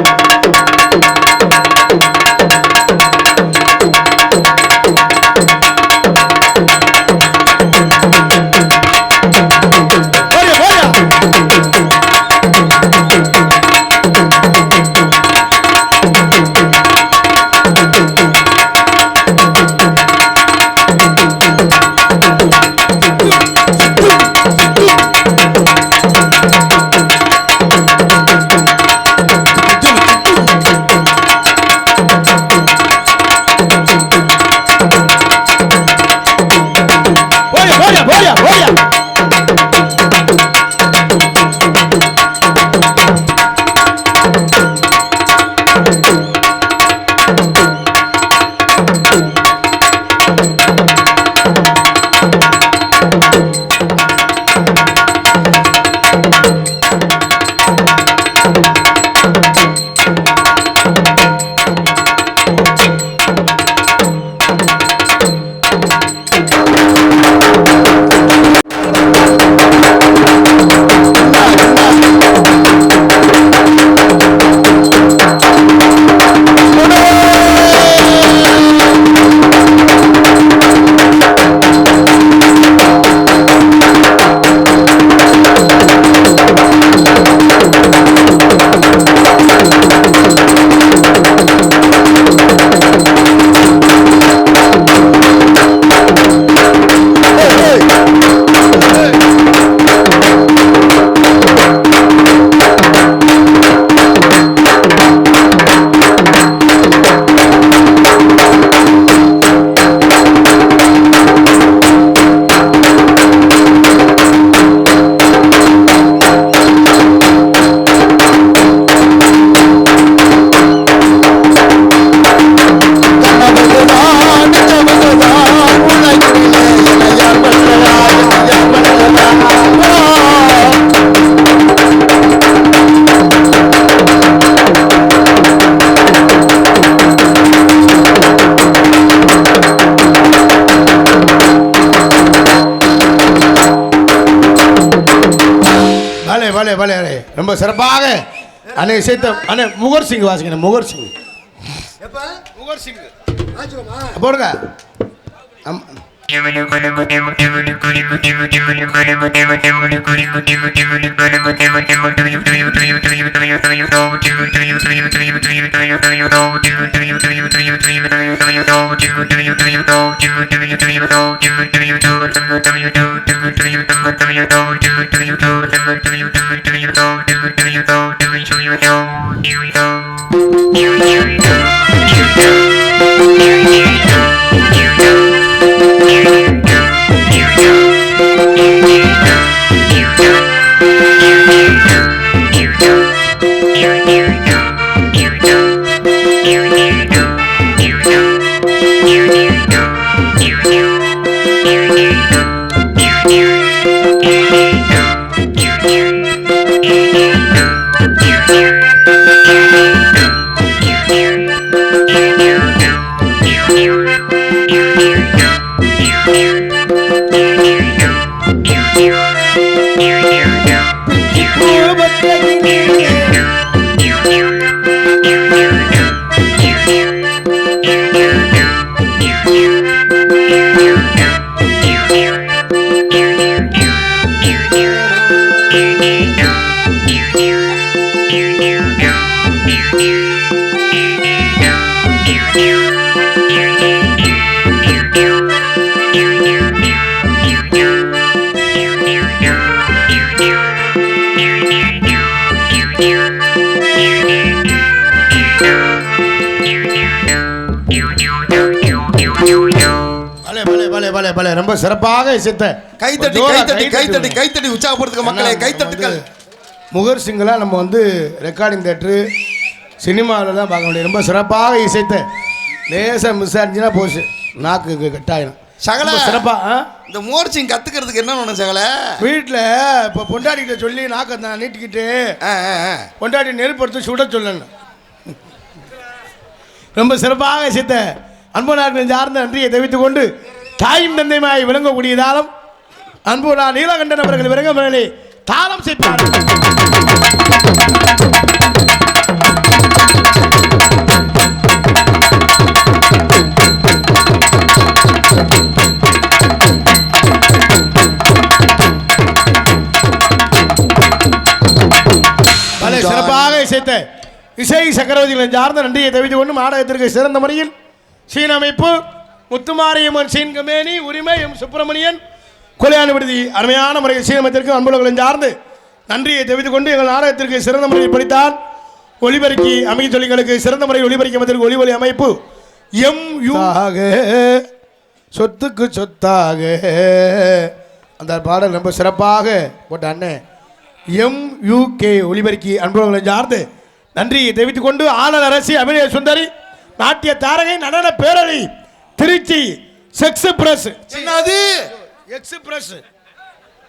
S1: பலே பலே பலே ரொம்ப சிறப்பாக அண்ணே இசைத்த அண்ணே முகர் சிங் வாசிங்க முகர் சிங் முகர் சிங் போடுங்க ரொம்ப சிறப்பாக இசைத்த
S2: கைத்தட்டி கைத்தட்டி கைத்தட்டி கைத்தட்டி உற்சாகப்படுத்துங்க மக்களே கைத்தட்டுங்கள்.
S1: முகர் சிங்கெல்லாம் நம்ம வந்து ரெக்கார்டிங் தேட்டரு சினிமாவில் தான் பார்க்க முடியும். ரொம்ப சிறப்பாக இசைத்த லேசாக மிஸ் ஆச்சுன்னா போச்சு நாக்கு கட்டாயிடும்.
S2: சகல
S1: சிறப்பா
S2: இந்த மோர்ச்சிங் கத்துக்கிறதுக்கு என்ன ஒன்று சகல
S1: வீட்டில் இப்போ பொண்டாட்டிகிட்ட சொல்லி நாக்கை நான் நீட்டிக்கிட்டு பொண்டாட்டி நெருப்படுத்தி சுட சொல்லணும். ரொம்ப சிறப்பாக இசைத்த அன்பு நாட்களின் சார்ந்த நன்றியை தெரிவித்துக் கொண்டு தாயும் தந்தையுமாய் விளங்கக்கூடியதாலும் அன்பு நான் நீலகண்டன் அவர்கள் விளங்கமலே தாளம் செய்தார். பல சிறப்பாக இசைத்த இசை சக்கரவர்த்திகளின் சார்ந்த நன்றியை தெரிவித்துக் கொண்டு நாடகத்திற்கு சிறந்த முறையில் சீன அமைப்பு முத்துமாரியம்மன் சீன் கமேனி உரிமை எம் சுப்பிரமணியன் கொலையான விடுதி அருமையான முறையில் சீனமத்திற்கு அன்புலங்களின் சார்ந்து நன்றியை தெரிவித்துக் கொண்டு எங்கள் நாடகத்திற்கு சிறந்த முறையில் படித்தால் ஒளிபரப்பி அமைக்க சொல்லிங்களுக்கு சிறந்த முறையில் ஒளிபரப்பி அமைத்திற்கு ஒளி அமைப்பு எம் யூ சொத்துக்கு சொத்தாக அந்த பாடல் ரொம்ப சிறப்பாக போட்ட அண்ணன் MUK ஒளிபரப்பி அன்புலங்களை சார்ந்து நன்றியை தெரிவித்துக் கொண்டு ஆனந்த அரசி அபிநய சுந்தரி நாட்டிய தாரகை நடன பேரழி திருச்சி எக்ஸ்பிரஸ்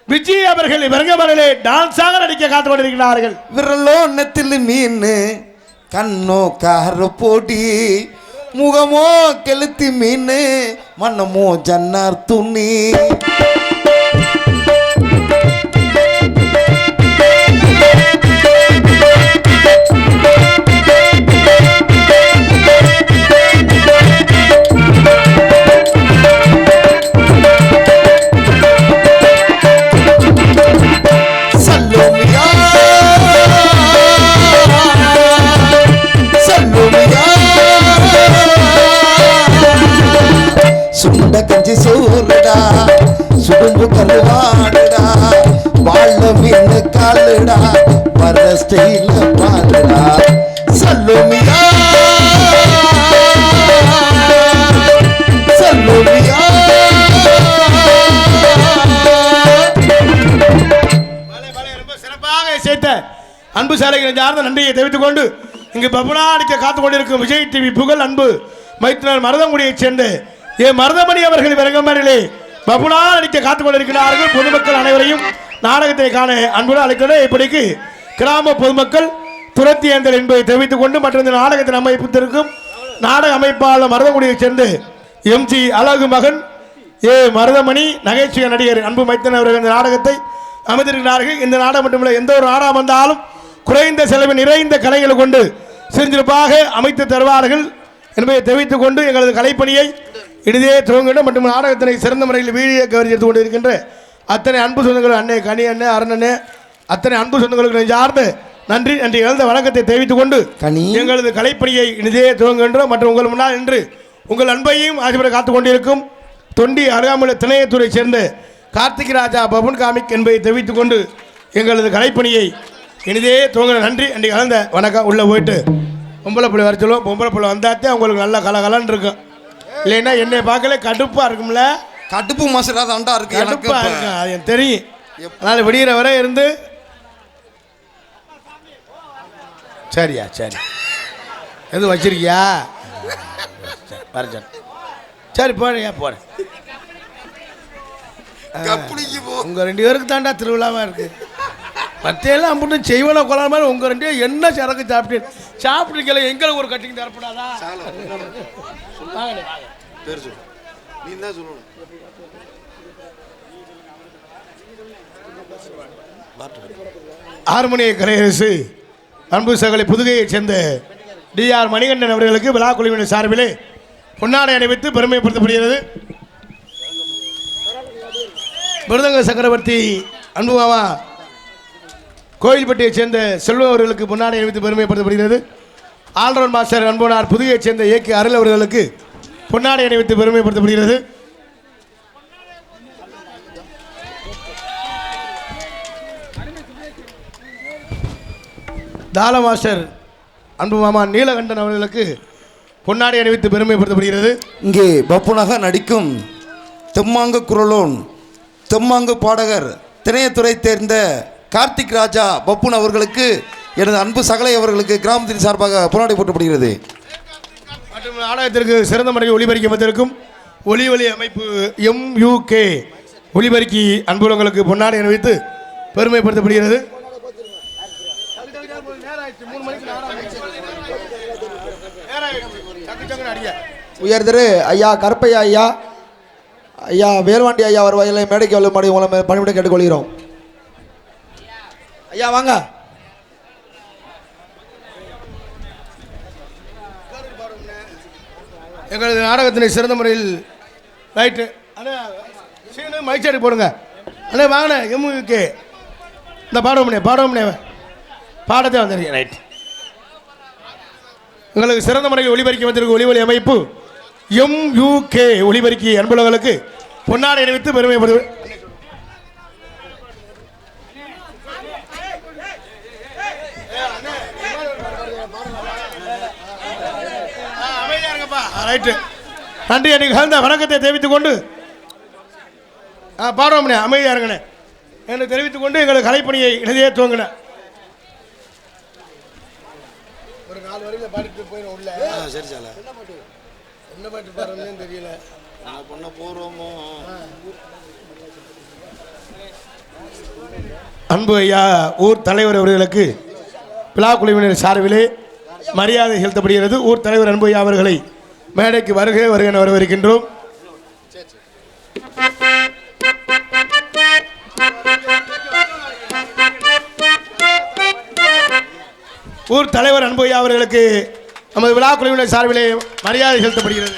S1: விஜய் அவர்கள் விரங்கமலையிலே டான்ஸாக நடிக்க காத்து கொண்டிருக்கிறார்கள்.
S2: விரலோ நெத்திலு மீன் கண்ணோ கார போட்டி முகமோ கெளுத்தி மீன் மன்னமோ ஜன்னார் துணி சுண்ட கஞ்சி சோறுடா சுடும்பு கல்வாடுடா வாழ மீன் காலுடா வர ஸ்டைல பாருடா சல்லுமியா சல்லுமியா.
S1: ரொம்ப சிறப்பாக சேர்த்த அன்பு சாலைகளை சார்ந்த நன்றியை தெரிவித்துக் கொண்டு இங்கு பபுனாடிக்க காத்து கொண்டிருக்கும் விஜய் டிவி புகழ் அன்பு மைத்தினர் மருதங்குடியைச் சேர்ந்து மருதமணி அவர்கள் விரங்கமரிலே பபுனா நடிக்க காத்துக் கொண்டிருக்கிறார்கள். பொதுமக்கள் அனைவரையும் நாடகத்தை காண அன்புடன் அழைக்கிறோம். இப்படிக்கு கிராம பொதுமக்கள் துரத்தியேந்தல் என்பதை தெரிவித்துக் கொண்டு மற்றும் இந்த நாடகத்தின் அமைப்பித்திருக்கும் நாடக அமைப்பாளர் மருதங்குடியைச் சேர்ந்து MG அழகு மகன் மருதமணி நகைச்சுவை நடிகர் அன்பு மைத்தன் அவர்கள் இந்த நாடகத்தை அமைந்திருக்கிறார்கள். இந்த நாடகம் மட்டுமில்லை, எந்த ஒரு நாடகம் வந்தாலும் குறைந்த செலவில் நிறைந்த கலைகளை கொண்டு சிறப்பாக அமைத்து தருவார்கள் என்பதை தெரிவித்துக் கொண்டு எங்களது கலைப்பணியை இனிதே துவங்கிட மற்றும் நாடகத்தினை சிறந்த முறையில் வீடியோ கவரேஜ் எடுத்துக் கொண்டு இருக்கின்ற அத்தனை அன்பு சொந்தங்கள் அண்ணே கனி அண்ணே அருணண்ணே அத்தனை அன்பு சொந்தங்களுக்கு சார்ந்து நன்றி நன்றி எழுந்த வணக்கத்தை தெரிவித்துக் கொண்டு எங்களது கலைப்பணியை இனிதே துவங்குகின்றோம். மற்றும் உங்கள் முன்னால் இன்று உங்கள் அன்பையும் ஆசிரியரை காத்துக் கொண்டிருக்கும் தொண்டி அருகாமையுள்ள திணையத்துறை சேர்ந்த கார்த்திக் ராஜா பபுன் காமிக் என்பதை தெரிவித்துக் கொண்டு எங்களது கலைப்பணியை இனிதே துவங்க நன்றி நன்றி கலந்த வணக்கம். உள்ளே போயிட்டு பொம்பளை பிள்ளை வர சொல்லுவோம். பொம்பளை பிள்ளை வந்தாத்தே உங்களுக்கு நல்ல கலகலன்னு இருக்கும். இல்லைன்னா என்னை பார்க்கல கடுப்பாக இருக்கும்ல.
S2: கடுப்பு மசரா தாண்டா இருக்கு,
S1: கடுப்பாக இருக்கும், அது எனக்கு தெரியும். அதனால் விடிகிற வரை இருந்து சரியா சரி எதுவும் வச்சிருக்கியா வர சரி போறியா போற. உங்கள் 2 பேருக்கு தாண்டா திருவிழாவாக இருக்குது. மற்றையெல்லாம் அம்பிட்டு செய்வன கொள்ளாத மாதிரி உங்கள் 2 பேரும் என்ன சரக்கு சாப்பிட்டுருக்கல எங்களுக்கு ஒரு கட்டிங் தரப்படாதா? ஆறுமணிய கலையரசு அன்பு சகலை புதுகையைச் சேர்ந்த DR மணிகண்டன் அவர்களுக்கு விழா குழுவினர் சார்பிலே பொன்னாடை அணிவித்து பெருமைப்படுத்தப்படுகிறது. மிருதங்க சக்கரவர்த்தி அன்பு மாமா கோயில்பட்டியைச் சேர்ந்த செல்வம் அவர்களுக்கு பொன்னாடை அணிவித்து பெருமைப்படுத்தப்படுகிறது. ஆல்ரவுண்ட் மாஸ்டர் அன்பனார் புதுகையைச் சேர்ந்த ஏகே அருள் அவர்களுக்கு பொன்னாடை அணிவித்து பெருமைப்படுத்தப்படுகிறது. தாள மாஸ்டர் அன்பு மாமா நீலகண்டன் அவர்களுக்கு பொன்னாடை அணிவித்து பெருமைப்படுத்தப்படுகிறது.
S2: இங்கே பப்புனாக நடிக்கும் தெம்மாங்கு குரலோன் தெம்மாங்கு பாடகர் திணையத்துறை தேர்ந்த கார்த்திக் ராஜா பப்புன் அவர்களுக்கு எனது அன்பு சகலை அவர்களுக்கு கிராமத்தின் சார்பாக பொன்னாடை போட்டப்படுகிறது.
S1: மற்றும் நாடகத்திற்கு சிறந்த முறையில் ஒளிபரிக்க வந்திருக்கும் ஒளி அமைப்பு MUK ஒளிபரிக்கி அன்புலங்களுக்கு பொன்னாடை அணிவித்து பெருமைப்படுத்தப்படுகிறது.
S3: உயர்திரு ஐயா கருப்பையா ஐயா ஐயா வேல்வாண்டி ஐயா வருவாயில் மேடைக்கு வரும்படி உங்களை பணிவிட கேட்டுக்கொள்கிறோம். ஐயா வாங்க.
S1: எங்களது நாடகத்தினை சிறந்த முறையில் ரைட்டு அண்ணே சீனு மைச்சாடி போடுங்க அண்ணே வாங்கினே MUK இந்த பாடமுனே பாடத்தை வந்துருக்கேன் ரைட். எங்களுக்கு சிறந்த முறையில் ஒளிபரிக்க வந்திருக்கும் ஒளி அமைப்பு MUK ஒளிபரிக்கி அன்புலங்களுக்கு பொன்னாடை அணிவித்து பெருமைப்படுது. ரைட்டு நன்றி எனக்கு கலந்த வணக்கத்தை தெரிவித்துக் கொண்டு பாடுவோம்னே அமைதியாக இருங்கண்ணே என்று தெரிவித்துக் கொண்டு எங்களுக்கு கலைப்பணியை இணையே துவங்கின ஒரு 4 வரையில் பாடிட்டு போயிடும் உள்ள. சரி சார் என்ன பாட்டு பாடுறோம்னு தெரியல. பண்ண போகிறோமோ அன்பு ஐயா ஊர் தலைவர் அவர்களுக்கு விழா குழுவினர் சார்பிலே மரியாதை செலுத்தப்படுகிறது. ஊர் தலைவர் அன்பு ஐயா அவர்களை மேடைக்கு வருக என வரவேற்கின்றோம். ஊர் தலைவர் அன்பு ஐயா அவர்களுக்கு நமது விழா குழுவினர் சார்பிலே மரியாதை செலுத்தப்படுகிறது.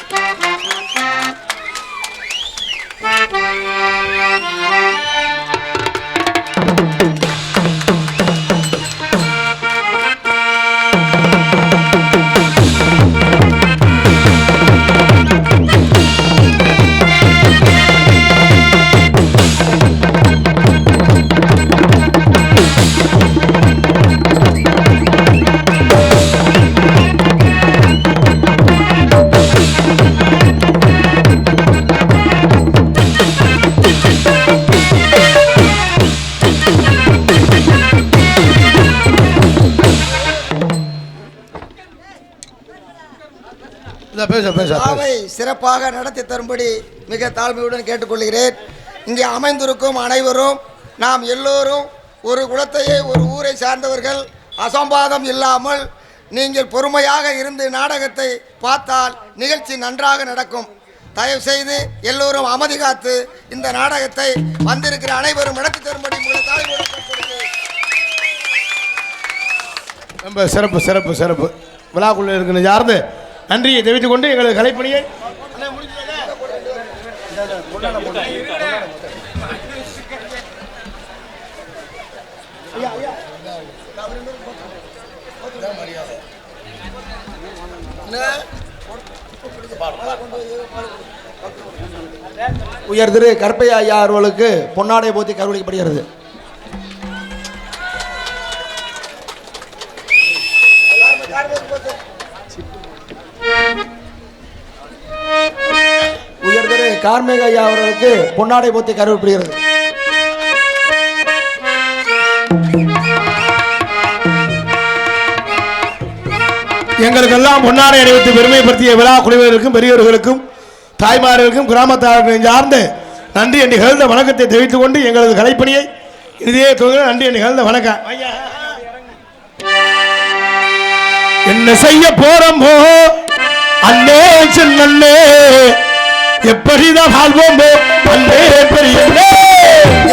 S3: சிறப்பாக நடத்தி தரும்படி மிக தாழ்மையுடன் கேட்டுக்கொள்கிறேன். இங்கே அமைந்திருக்கும் அனைவரும் நாம் எல்லோரும் ஒரு குலத்தையே ஒரு ஊரை சார்ந்தவர்கள். அசம்பாதம் இல்லாமல் நீங்கள் பொறுமையாக இருந்து நாடகத்தை பார்த்தால் நிகழ்ச்சி நன்றாக நடக்கும். தயவு செய்து எல்லோரும் அமைதி காத்து இந்த நாடகத்தை வந்திருக்கிற அனைவரும் நடத்தி தரும்படி
S1: ரொம்ப சிறப்பு சிறப்பு சிறப்பு. விழாக்குள்ளே இருக்கிற யார்ந்து நன்றியை தெரிவித்துக் கொண்டு எங்களது கலைப்பணியை
S4: உயர் திரு கற்பையா ஐயா அவர்களுக்கு பொன்னாடை போத்தி கருவளிக்கப்படுகிறது. உயர் திரு கார்மேக ஐயா அவர்களுக்கு பொன்னாடை போத்தி கருவளிக்கப்படுகிறது.
S1: எங்களுக்கெல்லாம் பொன்னாடை அணிவித்து பெருமைப்படுத்திய விழா குழுவினருக்கும் பெரியவர்களுக்கும் தாய்மார்களுக்கும் கிராமத்தார்களுக்கும் சார்ந்து நன்றி என்று நிகழ்ந்த வணக்கத்தை தெரிவித்துக் கொண்டு எங்களது கலைப்பணியை இதே தொகுதி நன்றி என்று நிகழ்ந்த வணக்கம். என்ன செய்ய போறோமோ அண்ணே சின்னே, எப்படிதான் வாழ்வோமோ அண்ணே பெரிய,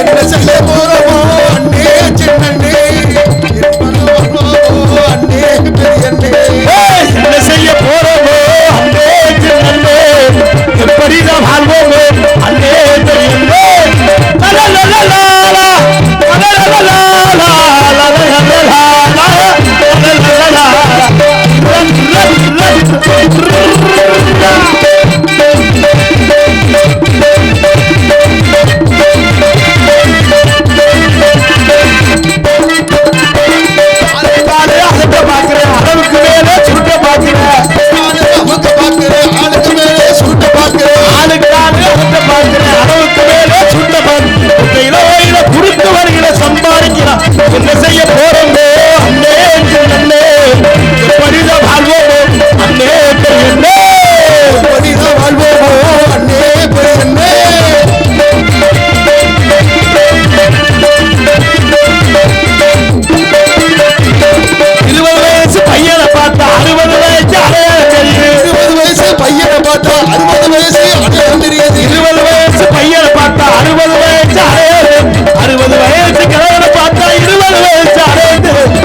S2: என்ன செய்ய போறோமோ அண்ணே சின்னே, அண்ணே பெரியண்ணே,
S1: என்ன செய்ய போறோமோ அண்ணே சின்னே, எப்படிதான் வாழ்வோமோ அண்ணே பெரிய. அளவுக்கு மேலே சுருட்ட பார்க்கிறேன்,
S2: நமக்கு பார்க்கிறேன் ஆளுக்கு மேலே சுருட்ட பார்க்கிறேன்,
S1: ஆளுக்கு பார்க்கிறேன் அளவுக்கு மேலே சுருட்ட பார்க்கிறேன், குறுக்கு வருகிற சம்பாதிக்கிறான். என்ன செய்ய போறோமோ அண்ணே அண்ணே, எப்படிதான் வாழ்வோமோ அண்ணே பெரியண்ணே,
S2: எப்படிதான் வாழ்வோமோ அண்ணே பெரியண்ணே.
S1: 20 வயசு பையனை பார்த்தா 60 வயசு அடையாளம் தெரியுது,
S2: 20 வயசு பையனை பார்த்தா 60 வயசு அடையாளம் தெரியுது,
S1: 20 வயசு பையனை பார்த்தா 60 வயசு அடையாளம், 60 வயசு கிழவனை பார்த்தா 20 வயசு அடையாளம்.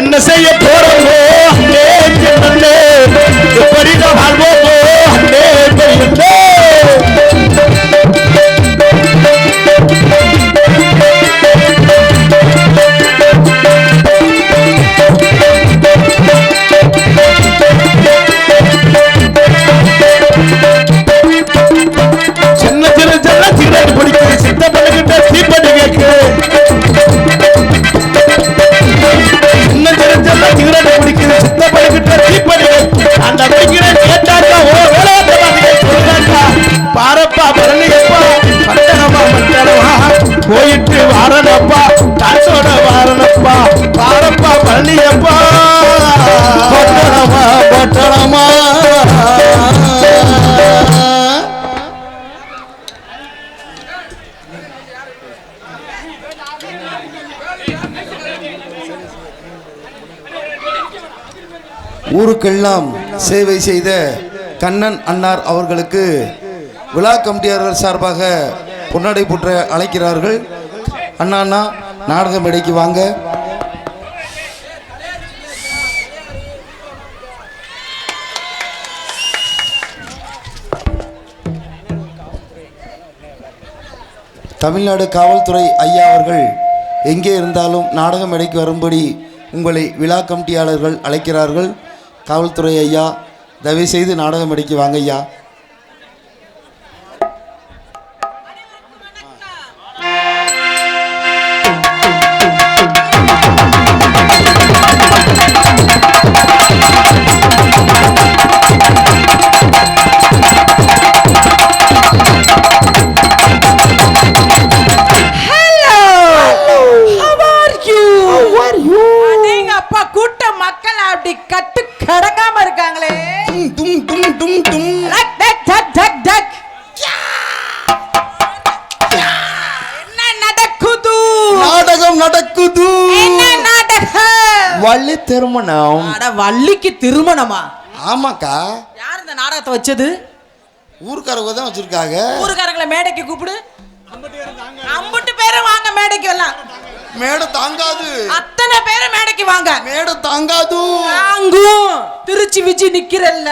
S1: என்ன செய்ய போறோமோ அண்ணே அண்ணே, எப்படிதான் வாழ்வோமோ அண்ணே பெரியண்ணே. சின்ன சின்ன சின்ன சிகரெட் பிடிக்குது, சித்த பண்ணிக்கிட்ட தீப்பட்டி கேட்கு, சின்ன சின்ன சின்ன சிகரெட் பிடிக்குது, சித்த பண்ணிக்கிட்ட தீப்பட்டி கேட்கு. அந்த பிடிக்கிறேன் கேட்டாக்கா ஓ வேலை சொல்றாக்கா, பாரப்பா பரணியப்பா பட்டணமா பட்டணமா போயிட்டு வாரணப்பா தாசோட வாரணப்பா, பாரப்பா பரணியப்பா
S2: பட்டணமா பட்டணமா. ஊருக்கெல்லாம் சேவை செய்த கண்ணன் அன்னார் அவர்களுக்கு விழா கமிட்டியாளர்கள் சார்பாக பொன்னாடை போற்ற அழைக்கிறார்கள். அண்ணா அண்ணா நாடக மேடைக்கு வாங்க. தமிழ்நாடு காவல்துறை ஐயா அவர்கள் எங்கே இருந்தாலும் நாடக மேடைக்கு வரும்படி உங்களை விழா கமிட்டியாளர்கள் அழைக்கிறார்கள். காவல்துறை ஐயா தயவுசெய்து நாடக மேடைக்கு வாங்க ஐயா.
S5: கட்டு கடங்காம இருக்காங்களே.
S2: டும் டும் டும் டும்.
S5: என்ன நடக்குது?
S2: நாடகம் நடக்குது.
S5: என்ன நாடகம்?
S2: வள்ளி திருமணம்.
S5: அட வள்ளிக்கு திருமணமா?
S2: ஆமாக்கா.
S5: யார் இந்த நாடகத்தை வச்சது?
S2: ஊர்க்காரங்க தான் வச்சிருக்காங்க.
S5: ஊர்க்காரங்களை மேடைக்கு கூப்பிடு. அம்புட்டு பேரும் வாங்க மேடைக்கு எல்லாம்.
S2: மேடை தாங்காது.
S5: அத்தனை பேரும் மேடைக்கு வாங்க.
S2: மேடை தாங்காது.
S5: தாங்கும். திருச்சி விஜி நிக்கிறல்ல,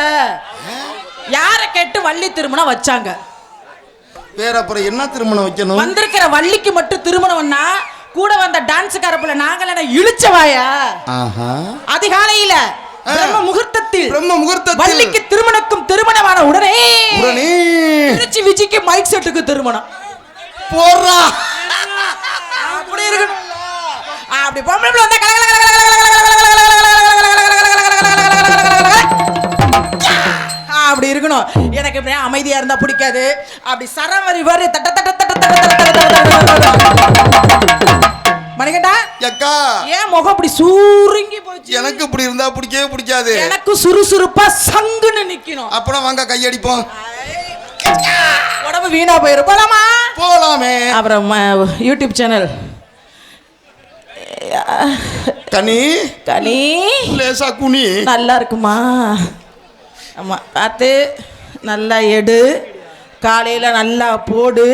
S5: யார கேட்டு வள்ளி திருமணம் வச்சாங்க?
S2: வேற அப்புறம் என்ன திருமணம் வைக்கணும்?
S5: வந்திருக்கிற வள்ளிக்கு மட்டும் திருமணம்னா கூட வந்த டான்ஸ் காரப்புல நாங்கள இழுச்சவாயா? அதிகாலையில பிரம்ம முகூர்த்தத்தில் வள்ளிக்கு திருமணமான உடனே திருச்சி விஜிக்கு மைக் செட்டுக்கு திருமணம்
S2: போறா.
S5: அப்படி இருக்கணும். அப்படி பொம்பளை வந்தா அப்படி இருக்கணும். எனக்கு இப்படி அமைதியா இருந்தா பிடிக்காது. அப்படி சரவரி வரி தட்ட தட்ட தட்ட மணிகண்டா
S2: அக்கா,
S5: ஏன் முகம் அப்படி சூருங்கி போச்சு?
S2: எனக்கு இப்படி இருந்தா பிடிக்கவே பிடிக்காது.
S5: எனக்கு சுறுசுறுப்பா சங்குன்னு நிக்கணும்.
S2: அப்புறம் வாங்க கையடிப்போம்.
S5: உடம்பு வீணா போயிரும். போலாமா?
S2: போலாமே.
S5: அப்புறம் யூடியூப் சேனல்
S2: கனி
S5: கனி
S2: லேசா குனி
S5: நல்லா இருக்குமா? ஆமாம், பார்த்து நல்லா எடு, காலையில் நல்லா போடு.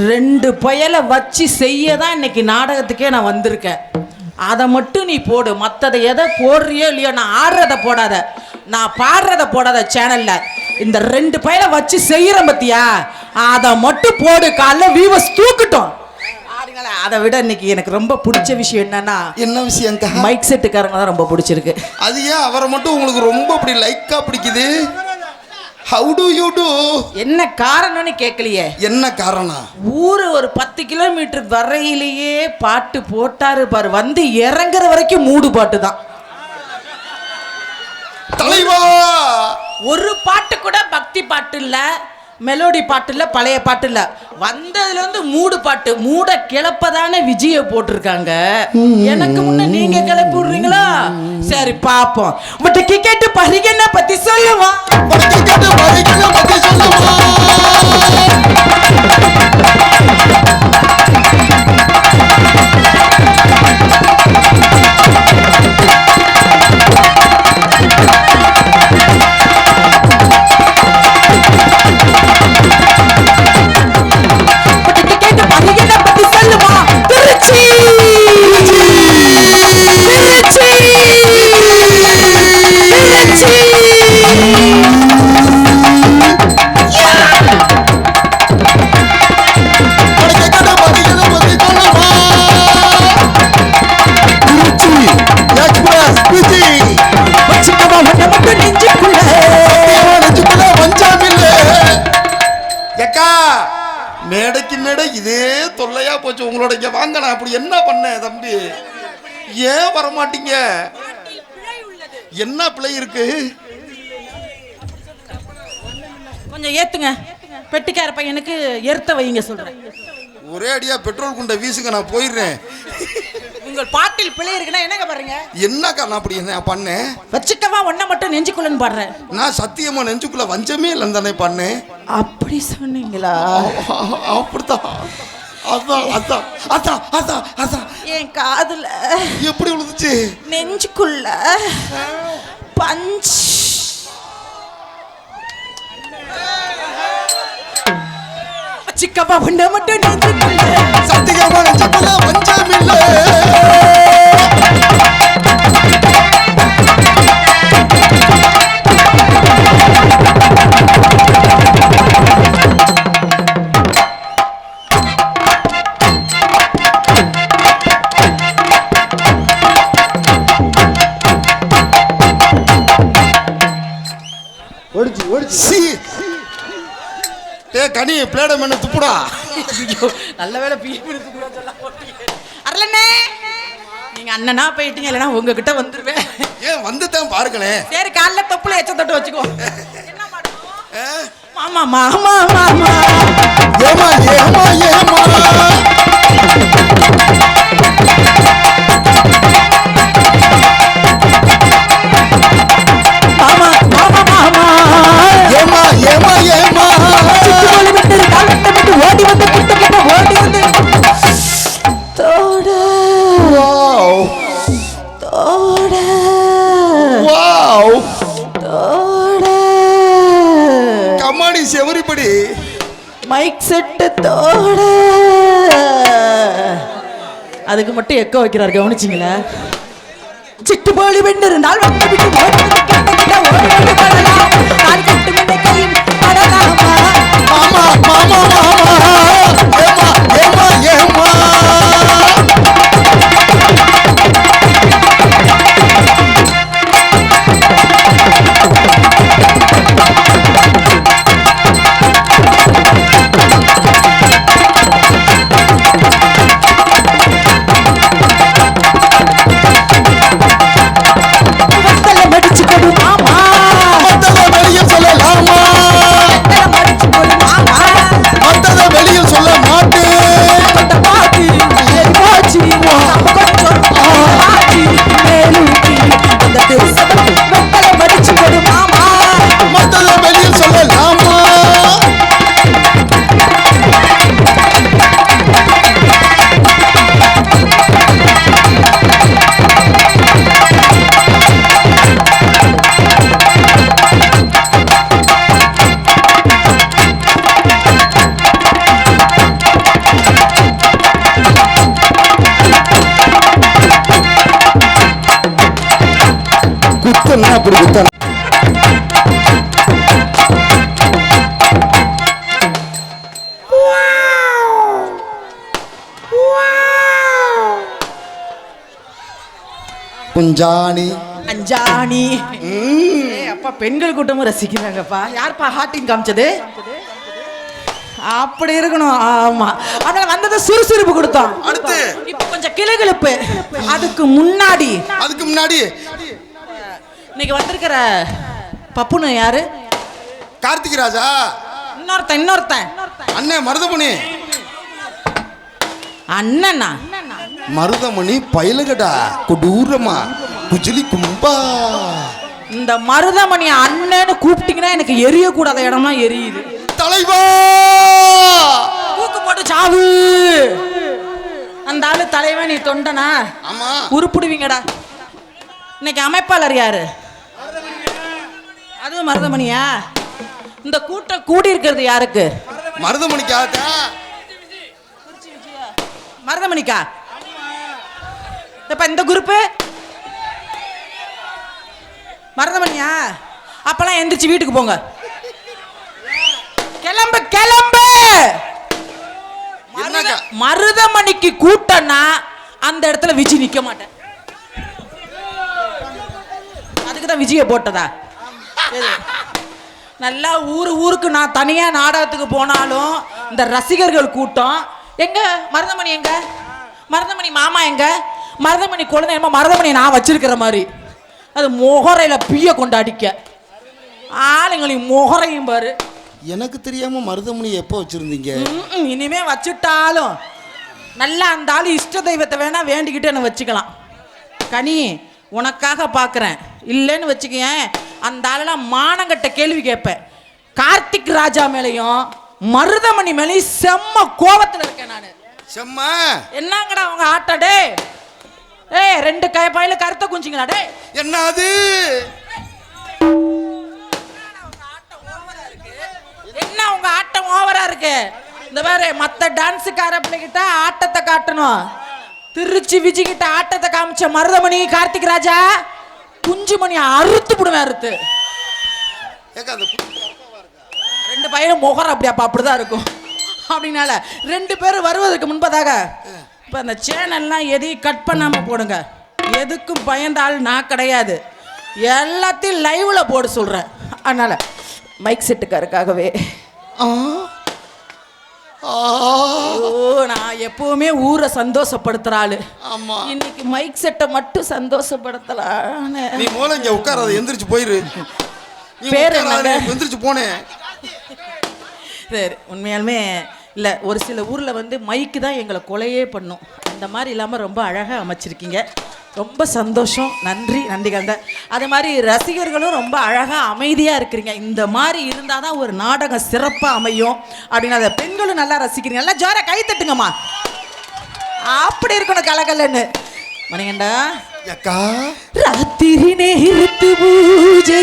S5: 2 பயலை வச்சு செய்ய தான் இன்னைக்கு நாடகத்துக்கே நான் வந்திருக்கேன். அதை மட்டும் நீ போடு. மற்றதை எதை போடுறியோ இல்லையோ, நான் ஆடுறத போடாத, நான் பாடுறத போடாத. சேனலில் இந்த 2 பயலை வச்சு செய்கிறேன் பத்தியா, அதை மட்டும் போடு. காலைல வியூவர்ஸ் தூக்கட்டும். அதை விட இன்னைக்கு எனக்கு ரொம்ப பிடிச்ச விஷயம் என்னன்னா,
S2: என்ன விஷயம்?
S5: மைக் செட்டுக்காரங்க தான் ரொம்ப பிடிச்சிருக்கு.
S2: அது ஏன் அவரை மட்டும் உங்களுக்கு ரொம்ப அப்படி லைக்கா பிடிக்குது? How to you to?
S5: என்ன காரணம்னு கேட்கலையே.
S2: என்ன காரணம்?
S5: ஊரு ஒரு 10 கிலோமீட்டர் வரையிலேயே பாட்டு போட்டாரு பாரு. வந்து இறங்குற வரைக்கும் மூடு பாட்டு தான்.
S2: தலைவா,
S5: ஒரு பாட்டு கூட பக்தி பாட்டு இல்ல, மெலோடி பாட்டு இல்ல, பழைய பாட்டு இல்ல. வந்ததுல இருந்து மூடு பாட்டு. மூட கிளப்பதானே விஜய போட்டிருக்காங்க. எனக்கு முன்ன நீங்க கிளப்பி விடுறீங்களா? சரி பாப்போம். பட் கிரிக்கெட் பரிகன பத்தி சொல்லுவா.
S2: மேடைக்கு மேடை இதே தொல்லையா போச்சு உங்களோட. இங்க வாங்க, நான் அப்படி என்ன பண்ணேன் தம்பி? ஏன் வரமாட்டீங்க? என்ன பிழை இருக்கு?
S5: கொஞ்சம் ஏத்துங்க. பெட்டிக்கார பையனுக்கு எர்த்த வைங்க சொல்றேன்.
S2: ஒரே அடியா பெட்ரோல் குண்டை வீசுங்க, நான் போயிடுறேன்.
S5: உங்கள் பாட்டில் பிழை இருக்குன்னா என்னங்க பாருங்க.
S2: என்னக்கா நான் அப்படி என்ன பண்ணேன்?
S5: வச்சுக்கவா ஒன்ன மட்டும் நெஞ்சுக்குள்ளன்னு பாடுறேன்.
S2: நான் சத்தியமா நெஞ்சுக்குள்ள வஞ்சமே இல்லைன்னு தானே பண்ணேன்.
S5: அப்படி சொன்னீங்களா?
S2: அப்படித்தான். அதான் அதான் அதான் அதான் அதான்
S5: என் காதுல
S2: எப்படி விழுந்துச்சு?
S5: நெஞ்சுக்குள்ள பஞ்ச். வச்சுக்கவா ஒன்ன மட்டும் நெஞ்சுக்குள்ள.
S2: சத்தியமா நெஞ்சுக்குள்ள வஞ்சம் இல்லை. கனி பிளேட மண்ண துப்புடா.
S5: நல்ல வேலை அரளண்ணே, நீங்க அண்ணனா போயிட்டீங்க, இல்லைன்னா உங்ககிட்ட வந்துருவேன்.
S2: ஏன் வந்துட்டேன் பாருங்களேன்.
S5: சரி, காலைல தொப்புல எச்ச தொட்டு வச்சுக்கோ. மாமா மாமா மாமா
S2: ஏமா ஏமா ஏமா
S5: மாமா மாமா மாமா
S2: ஏமா ஏமா ஏமா
S5: ஓடி வந்து கிட்ட கிட்ட ஓடி வந்து தோட தோட
S2: வாவ்
S5: தோட
S2: கமாடி செவரிப்படி
S5: மைக் செட்டு தோட. அதுக்கு மட்டும் எக்க வைக்கிறார், கவனிச்சிங்களா? சிட்டு போலி வெண்டு இருந்தால் வந்து விட்டு ஓடி ஓடி படலாம், நான் கட்டு முன்னை கையில் படலாமா?
S2: மாமா மாமா மாமா ஏமா ஏமா ஏமா குத்தனா அப்படி குத்தனா குஞ்சாணி
S5: அஞ்சாணி. அப்பா பெண்கள் கூட்டமும் ரசிக்கிறாங்கப்பா. யார்ப்பா ஹார்டிங் காமிச்சது? அப்படி இருக்கணும். ஆமா, அதனால வந்தது சுறுசுறுப்பு கொடுத்தோம்.
S2: அடுத்து
S5: இப்ப கொஞ்சம் கிளுகிளுப்பு. அதுக்கு முன்னாடி இன்னைக்கு வந்திருக்கிற பப்புனு யாரு?
S2: கார்த்திக் ராஜா.
S5: இன்னொருத்தன்
S2: அண்ணன் மருதமணி.
S5: அண்ணனா?
S2: மருதமணி பயிலகடா கொடூரமா குஜிலி கும்பா.
S5: இந்த மருதமணி அண்ணன்னு கூப்பிட்டீங்கன்னா எனக்கு எரியக்கூடாத இடமா எரியுது.
S2: தலைவா
S5: தூக்கு போட்டு சாவு. அந்த ஆளு தலைவன், நீ தொண்டனா?
S2: ஆமா,
S5: உருப்பிடுவீங்கடா. இன்னைக்கு அமைப்பாளர் யாரு? அதுவும் மருதமணியா? இந்த கூட்டம் கூடி இருக்கிறது யாருக்கு?
S2: மருதமணிக்காக.
S5: மருதமணிக்கா? இப்ப இந்த குரூப்பு மருதமணியா? அப்பெல்லாம் எந்திரிச்சு வீட்டுக்கு போங்க. கிளம்பு கிளம்பு. மருதமணிக்கு கூட்டம்னா அந்த இடத்துல விஜய் நிக்க மாட்டேன். அதுக்குதான் விஜய போட்டதா? நல்லா ஊருக்கு நான் தனியா நாடகத்துக்கு போனாலும் இந்த ரசிகர்கள் கூட்டம் எங்க? மருதமணி எங்க? மருதமணி மாமா எங்க? மருதமணி குழந்தை என்னமோ மருதமணி நான் வச்சிருக்கிற மாதிரி அது முகரையில பிய கொண்டாடிக்க ஆளுங்களையும் முகரையும் பாரு.
S2: எனக்கு தெரியாம மருதமணி எப்போ வச்சிருந்தீங்க?
S5: இனிமே வச்சுட்டாலும் நல்லா அந்த ஆளு இஷ்ட தெய்வத்தை வேணா வேண்டிக்கிட்டு என்ன வச்சுக்கலாம். கனி உனக்காக பார்க்குறேன், இல்லைன்னு வச்சுக்கேன் அந்த ஆளெல்லாம் மானங்கட்ட கேள்வி கேட்பேன். கார்த்திக் ராஜா மேலையும் மருதமணி மேலையும் செம்ம கோபத்தில் இருக்கேன் நான்.
S2: செம்ம
S5: என்னங்கடா அவங்க ஆட்டடே? ஏய், ரெண்டு கைப்பாயில கருத்தை குஞ்சிங்களா? டே
S2: என்னது?
S5: என்ன உங்க ஆட்டம் ஓவரா இருக்கு? இந்த வேற மத்த டான்ஸுக்கார பிள்ளைகிட்ட ஆட்டத்தை காட்டணும். திருச்சி விஜய்கிட்ட ஆட்டத்தை காமிச்ச மருதமணி கார்த்திக் ராஜா குஞ்சுமணி அறுத்து விடுவேன். அறுத்து ரெண்டு பையனும் முகரம் அப்படிதான் இருக்கும். அப்படின்னால ரெண்டு பேரும் வருவதற்கு முன்பதாக இப்போ அந்த சேனல்லாம் எதையும் கட் பண்ணாம போடுங்க. எதுக்கும் பயந்தால் நான் கிடையாது, எல்லாத்தையும் லைவ்ல போட சொல்றேன். அதனால மைக் செட்டுக்காருக்காகவே நான் எப்பவுமே ஊரை சந்தோஷப்படுத்துற ஆளு. இன்னைக்கு மைக் செட்டை மட்டும் சந்தோஷப்படுத்தலாம்.
S2: நீ மூலம் இங்க உட்காராத, எந்திரிச்சு போயிரு.
S5: பேர் என்ன?
S2: எந்திரிச்சு போனேன்.
S5: சரி, உண்மையாலுமே இல்லை, ஒரு சில ஊரில் வந்து மைக்கு தான் எங்களை கொலையே பண்ணும். அந்த மாதிரி இல்லாமல் ரொம்ப அழகாக அமைச்சிருக்கீங்க. ரொம்ப சந்தோஷம். நன்றி நன்றிகள்ந்த. அதே மாதிரி ரசிகர்களும் ரொம்ப அழகாக அமைதியாக இருக்கிறீங்க. இந்த மாதிரி இருந்தால் தான் ஒரு நாடகம் சிறப்பாக அமையும் அப்படின்னு அதை பெண்களும் நல்லா ரசிக்கிறீங்க. நல்லா ஜோர கை தட்டுங்கம்மா. அப்படி இருக்கணும் கலகலன்னு. மணிகண்டா ராத்திரி நேரத்து பூஜை,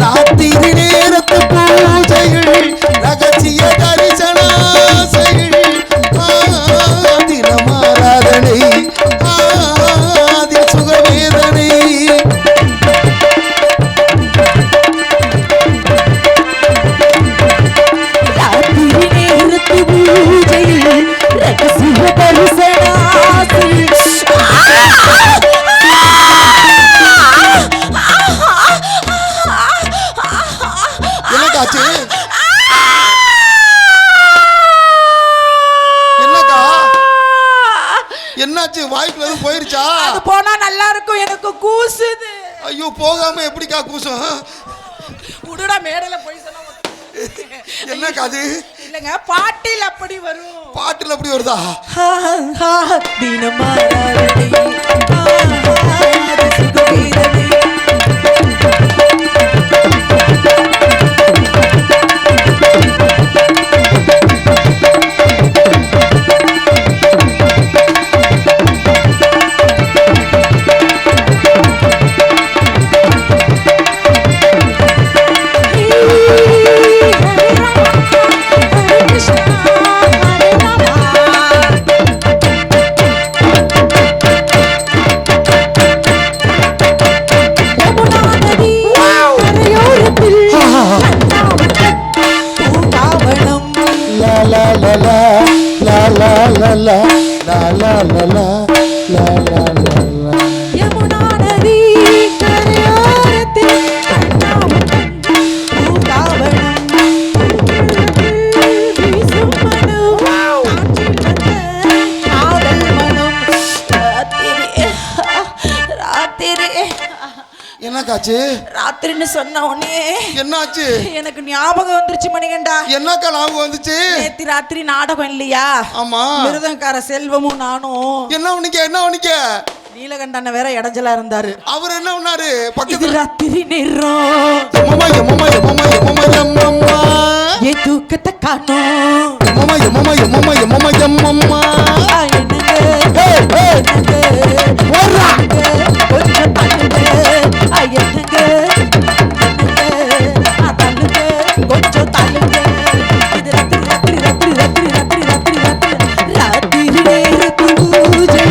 S2: ராத்திரி நேரத்து பூஜைகள் ரகசிய தரிசனாசைகள் என்னாச்சு? வாய்க்குள்ள எதுவும் போயிருச்சா?
S5: அது போனா நல்லா இருக்கும், எனக்கு கூசுது.
S2: ஐயோ, போகாம எப்படிக்கா கூசும்?
S5: உடுடா, மேடையில போய் சொன்னா
S2: என்னக்கா அது?
S5: இல்லங்க, பாட்டில் அப்படி வரும்.
S2: பாட்டுல அப்படி வருதா?
S5: தினமா யமுனா நதி கரையோரத்தில் பூங்காவனம் வீசும் மனம் காதல் மனம். ராத்திரி
S2: என்னக்காச்சு?
S5: ராத்திரின்னு சொன்ன உடனே
S2: என்னாச்சு?
S5: எனக்கு ஞாபகம் வந்துருச்சு மணிகண்டா.
S2: என்னக்கா ஞாபகம் வந்துச்சு?
S5: நேத்து ராத்திரி நாடகம் இல்லையா?
S2: ஆமா.
S5: மிருதங்கார செல்வமும் நானும்.
S2: என்ன உனக்கு?
S5: நீலகண்டன வேற இடைஞ்சலா இருந்தாரு.
S2: அவர் என்ன பண்ணாரு?
S5: இது
S2: பக்கத்துல
S5: ராத்திரி நேரம், என் தூக்கத்தை காணோம். கொஞ்சம் தள்ளுங்க, கொஞ்சம் தள்ளுங்க. இது ராத்திரி நேரத்து பூஜை.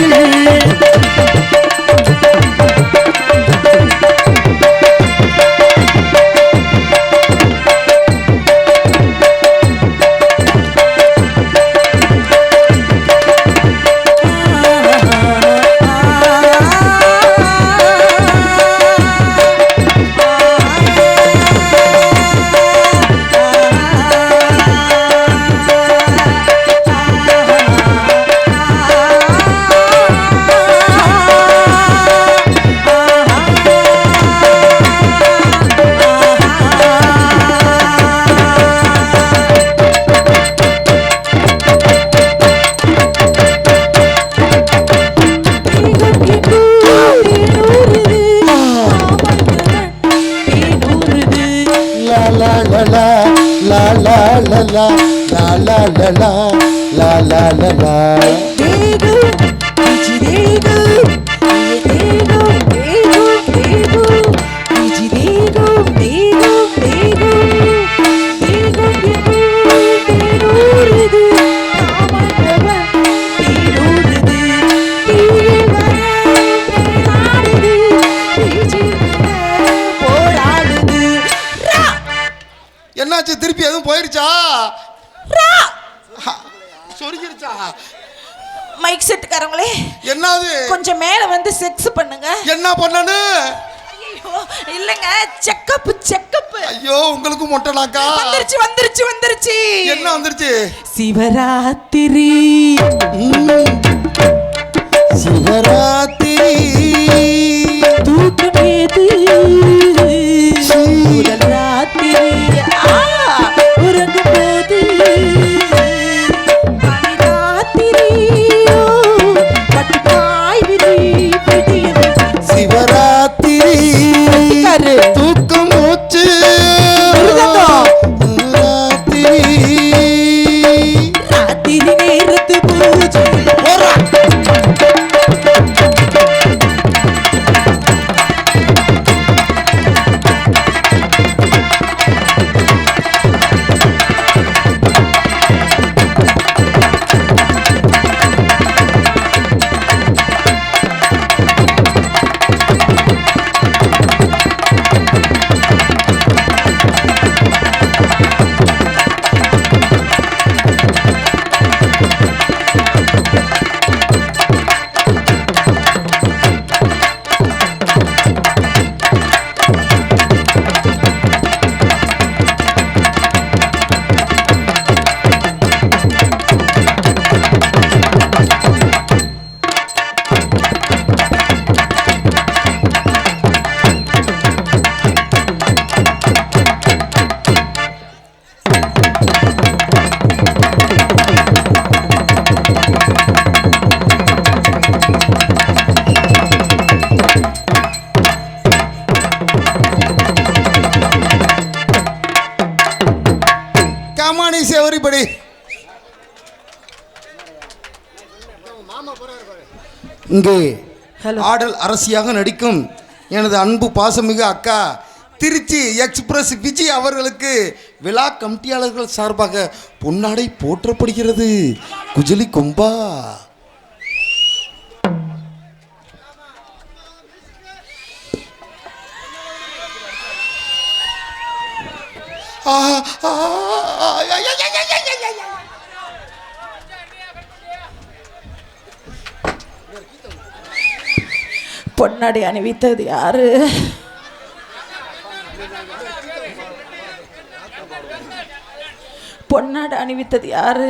S2: என்னாச்சு? திருப்பி எதுவும் போயிருச்சா? சொருகிருச்சா?
S5: மைக் செட்டுக்காரங்களே,
S2: என்னது?
S5: கொஞ்சம் மேல வந்து செக்ஸ் பண்ணுங்க.
S2: என்ன பண்ணனு?
S5: ஐயோ இல்லங்க, செக்கப்.
S2: ஐயோ, உங்களுக்கு மொட்டலாக்கா?
S5: வந்துருச்சு.
S2: என்ன வந்துருச்சு?
S5: சிவராத்திரி தூக்கமேது முதல் ராத்திரி உறங்கும் போது ராத்திரியோ பட்டுக்காய் விடியும்
S2: சிவராத்திரி தூக்கம் மூச்சு
S5: ராத்திரி நேரத்து பூஜை.
S2: படி. இங்கே ஆடல் அரசியாக நடிக்கும் எனது அன்பு பாசமிகு அக்கா திருச்சி எக்ஸ்பிரஸ் விஜய் அவர்களுக்கு விழா கமிட்டியாளர்கள் சார்பாக பொன்னாடை போற்றப்படுகிறது. குஜலி கொம்பா.
S5: பொன்னாடி அணிவித்தது யாரு? பொன்னாடு அணிவித்தது யாரு?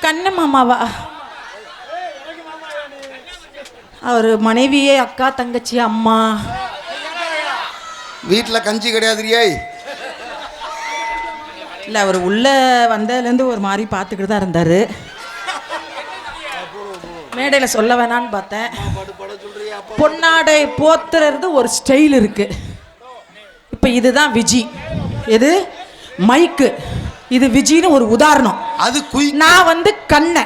S5: கண்ண மாமாவா? அவர் மனைவியே அக்கா தங்கச்சி அம்மா.
S2: வீட்டில் கஞ்சி கிடையாதுரியே.
S5: இல்லை, அவர் உள்ள வந்ததுலேருந்து ஒரு மாதிரி பார்த்துக்கிட்டு தான் இருந்தார். மேடையில் சொல்ல வேணான்னு பார்த்தேன். பொன்னாடை போத்துறது ஒரு ஸ்டைல் இருக்கு. இப்போ இதுதான் விஜி, இது மைக்கு, இது விஜின்னு ஒரு உதாரணம்.
S2: அது
S5: நான் வந்து கண்ணை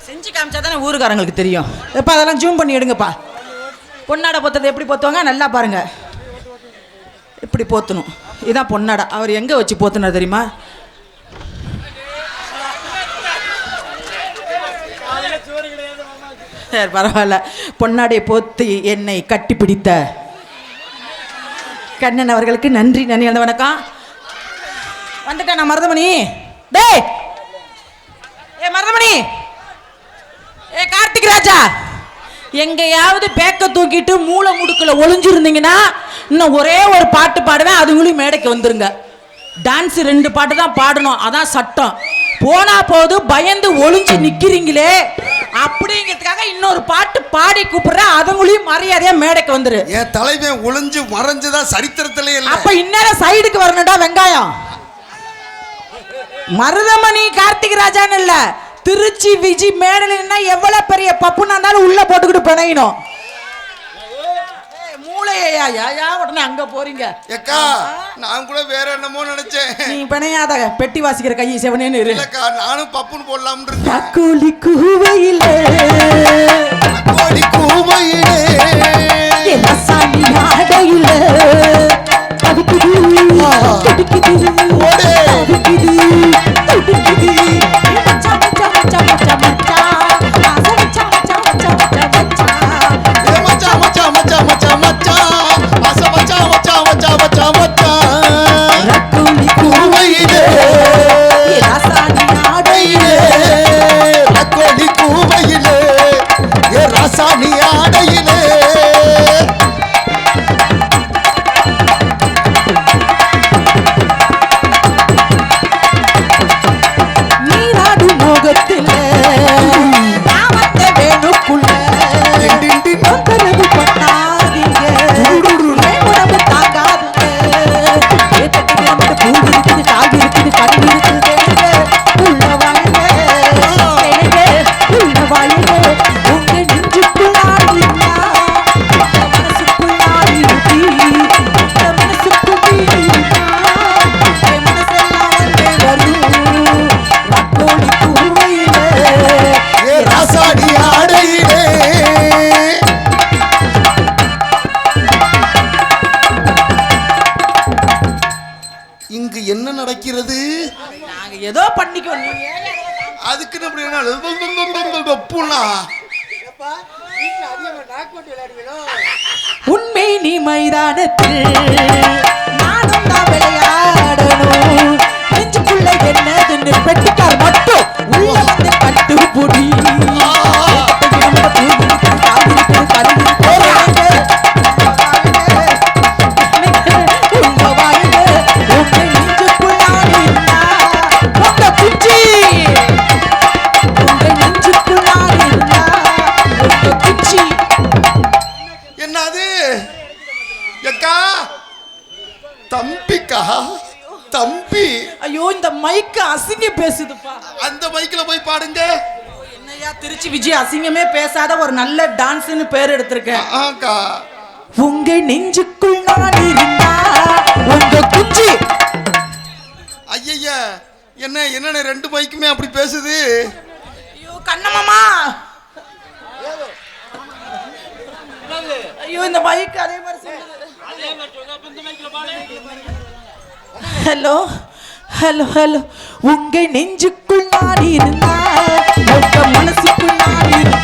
S5: செஞ்சு காமிச்சா தானே ஊருக்காரங்களுக்கு தெரியும். இப்போ அதெல்லாம் ஜூம் பண்ணி எடுங்கப்பா. பொன்னாடை போத்துறது எப்படி போத்துவாங்க நல்லா பாருங்க. இப்படி போத்தணும். இதுதான் பொன்னாடை. அவர் எங்கே வச்சு போத்துனார் தெரியுமா? சரி பரவாயில்ல. பொன்னாடை போத்து என்னை கட்டி பிடித்த கண்ணன் அவர்களுக்கு நன்றி. நன்றி. அந்த வணக்கம். வந்துட்டேன் நான். மருதமணி, டேய் ஏ மருதமணி, ஏ கார்த்திக் ராஜா, எங்கேயாவது பேக்க தூக்கிட்டு மூளை முடுக்குல ஒளிஞ்சிருந்தீங்கன்னா இன்னும் ஒரே ஒரு பாட்டு பாடுவேன். அதுங்களும் மேடைக்கு வந்துருங்க. டான்ஸ் 2 பாட்டு தான் பாடணும், அதான் சட்டம். போனா போது பயந்து ஒளிஞ்சு நிக்கிறீங்களே அப்படிங்கிறதுக்காக இன்னொரு பாட்டு பாடி கூப்பிடுறேன். அதுங்களையும் மரியாதையா மேடைக்கு வந்துரு.
S2: என் தலைவன் ஒளிஞ்சு மறைஞ்சுதான் சரித்திரத்திலே இல்லை.
S5: அப்ப இந்நேரம் சைடுக்கு வரணும்டா வெங்காயம். மருதமணி கார்த்திக் ராஜான்னு இல்ல, திருச்சி விஜி மேடல் எவ்வளவு பெரிய பப்புனா இருந்தாலும் உள்ள போட்டுக்கிட்டு பிணையணும். மூளையா யா உடனே அங்க போறீங்க.
S2: ஏக்கா நான் கூட வேற என்னமோ நினைச்சேன்.
S5: நீ பிணையாத, பெட்டி வாசிக்கிற கையை செவனேன்னு இரு.
S2: இல்லக்கா நானும் பப்புன்னு போடலாம்னு இருக்கேன்.
S5: தக்கோலி கூவையிலே
S2: தக்கோலி கூவையிலே
S5: ரசாயி ஆடையிலே தடுக்குது துடிக்குது ஓடே துடிக்குது துடிக்குது மச்சா மச்சா மச்சா மச்சா மச்சா மச்சா மச்சா மச்சா மச்சா மச்சா
S2: மச்சா மச்சா மச்சா மச்சா மச்சா மச்சா மச்சா மச்சா மச்சா
S5: தக்கோலி கூவையிலே ரசாயி ஆடையிலே
S2: தக்கோலி கூவையிலே ரசாயி ஆடையிலே
S5: நீராடு மோகத்திலே நாமத்த வேணுக்குள்ள பண்ணாதீங்க உடம்பு தாங்காதுங்க. ஏத்தட்டு பூ இருக்குது, கால் இருக்குது, கண் இருக்குது. உள்ள வாழுங்க உள்ள வாழுங்க. உங்க நெஞ்சுக்குள்ளாடி மனசுக்குள்ளாடி மனசுக்குள்ளி மனசெல்லாம் வந்து வரும் ரக்கோலி கூவையிலே
S2: ராசாடி ஆடையிலே. இங்கு என்ன நடக்கிறது?
S5: நாங்க ஏதோ பண்ணிக்கோ.
S2: அதுக்கு
S5: உண்மை நீ மைதானத்தில் நானும் தான் விளையாடணும். நெஞ்சுக்குள்ள என்னதுன்னு பெட்டிக்கார் மட்டும் உள்ள வந்து கட்டுப்பொடி
S2: என்னது எக்கா தம்பிக்கா தம்பி?
S5: ஐயோ இந்த மைக்கு அசிங்க பேசுதுப்பா.
S2: அந்த மைக்ல போய் பாடுங்க.
S5: என்னையா திருச்சி விஜய் அசிங்கமே பேசாத ஒரு நல்ல டான்ஸ்னு பேர் எடுத்திருக்கேன்.
S2: ஆக்கா
S5: உங்க நெஞ்சுக்குள் நான் இருந்தா உங்க குஞ்சு.
S2: ஐயா என்ன ரெண்டு மைக்குமே அப்படி பேசுது?
S5: ஐயோ கண்ணம்மா, ஐயோ இந்த மைக் அதே மாதிரி சொல்லுது. ஹலோ ஹலோ ஹலோ, உங்க நெஞ்சுக்குள் நான் இருந்தா உங்க மனசுக்குள் நான் இருந்தா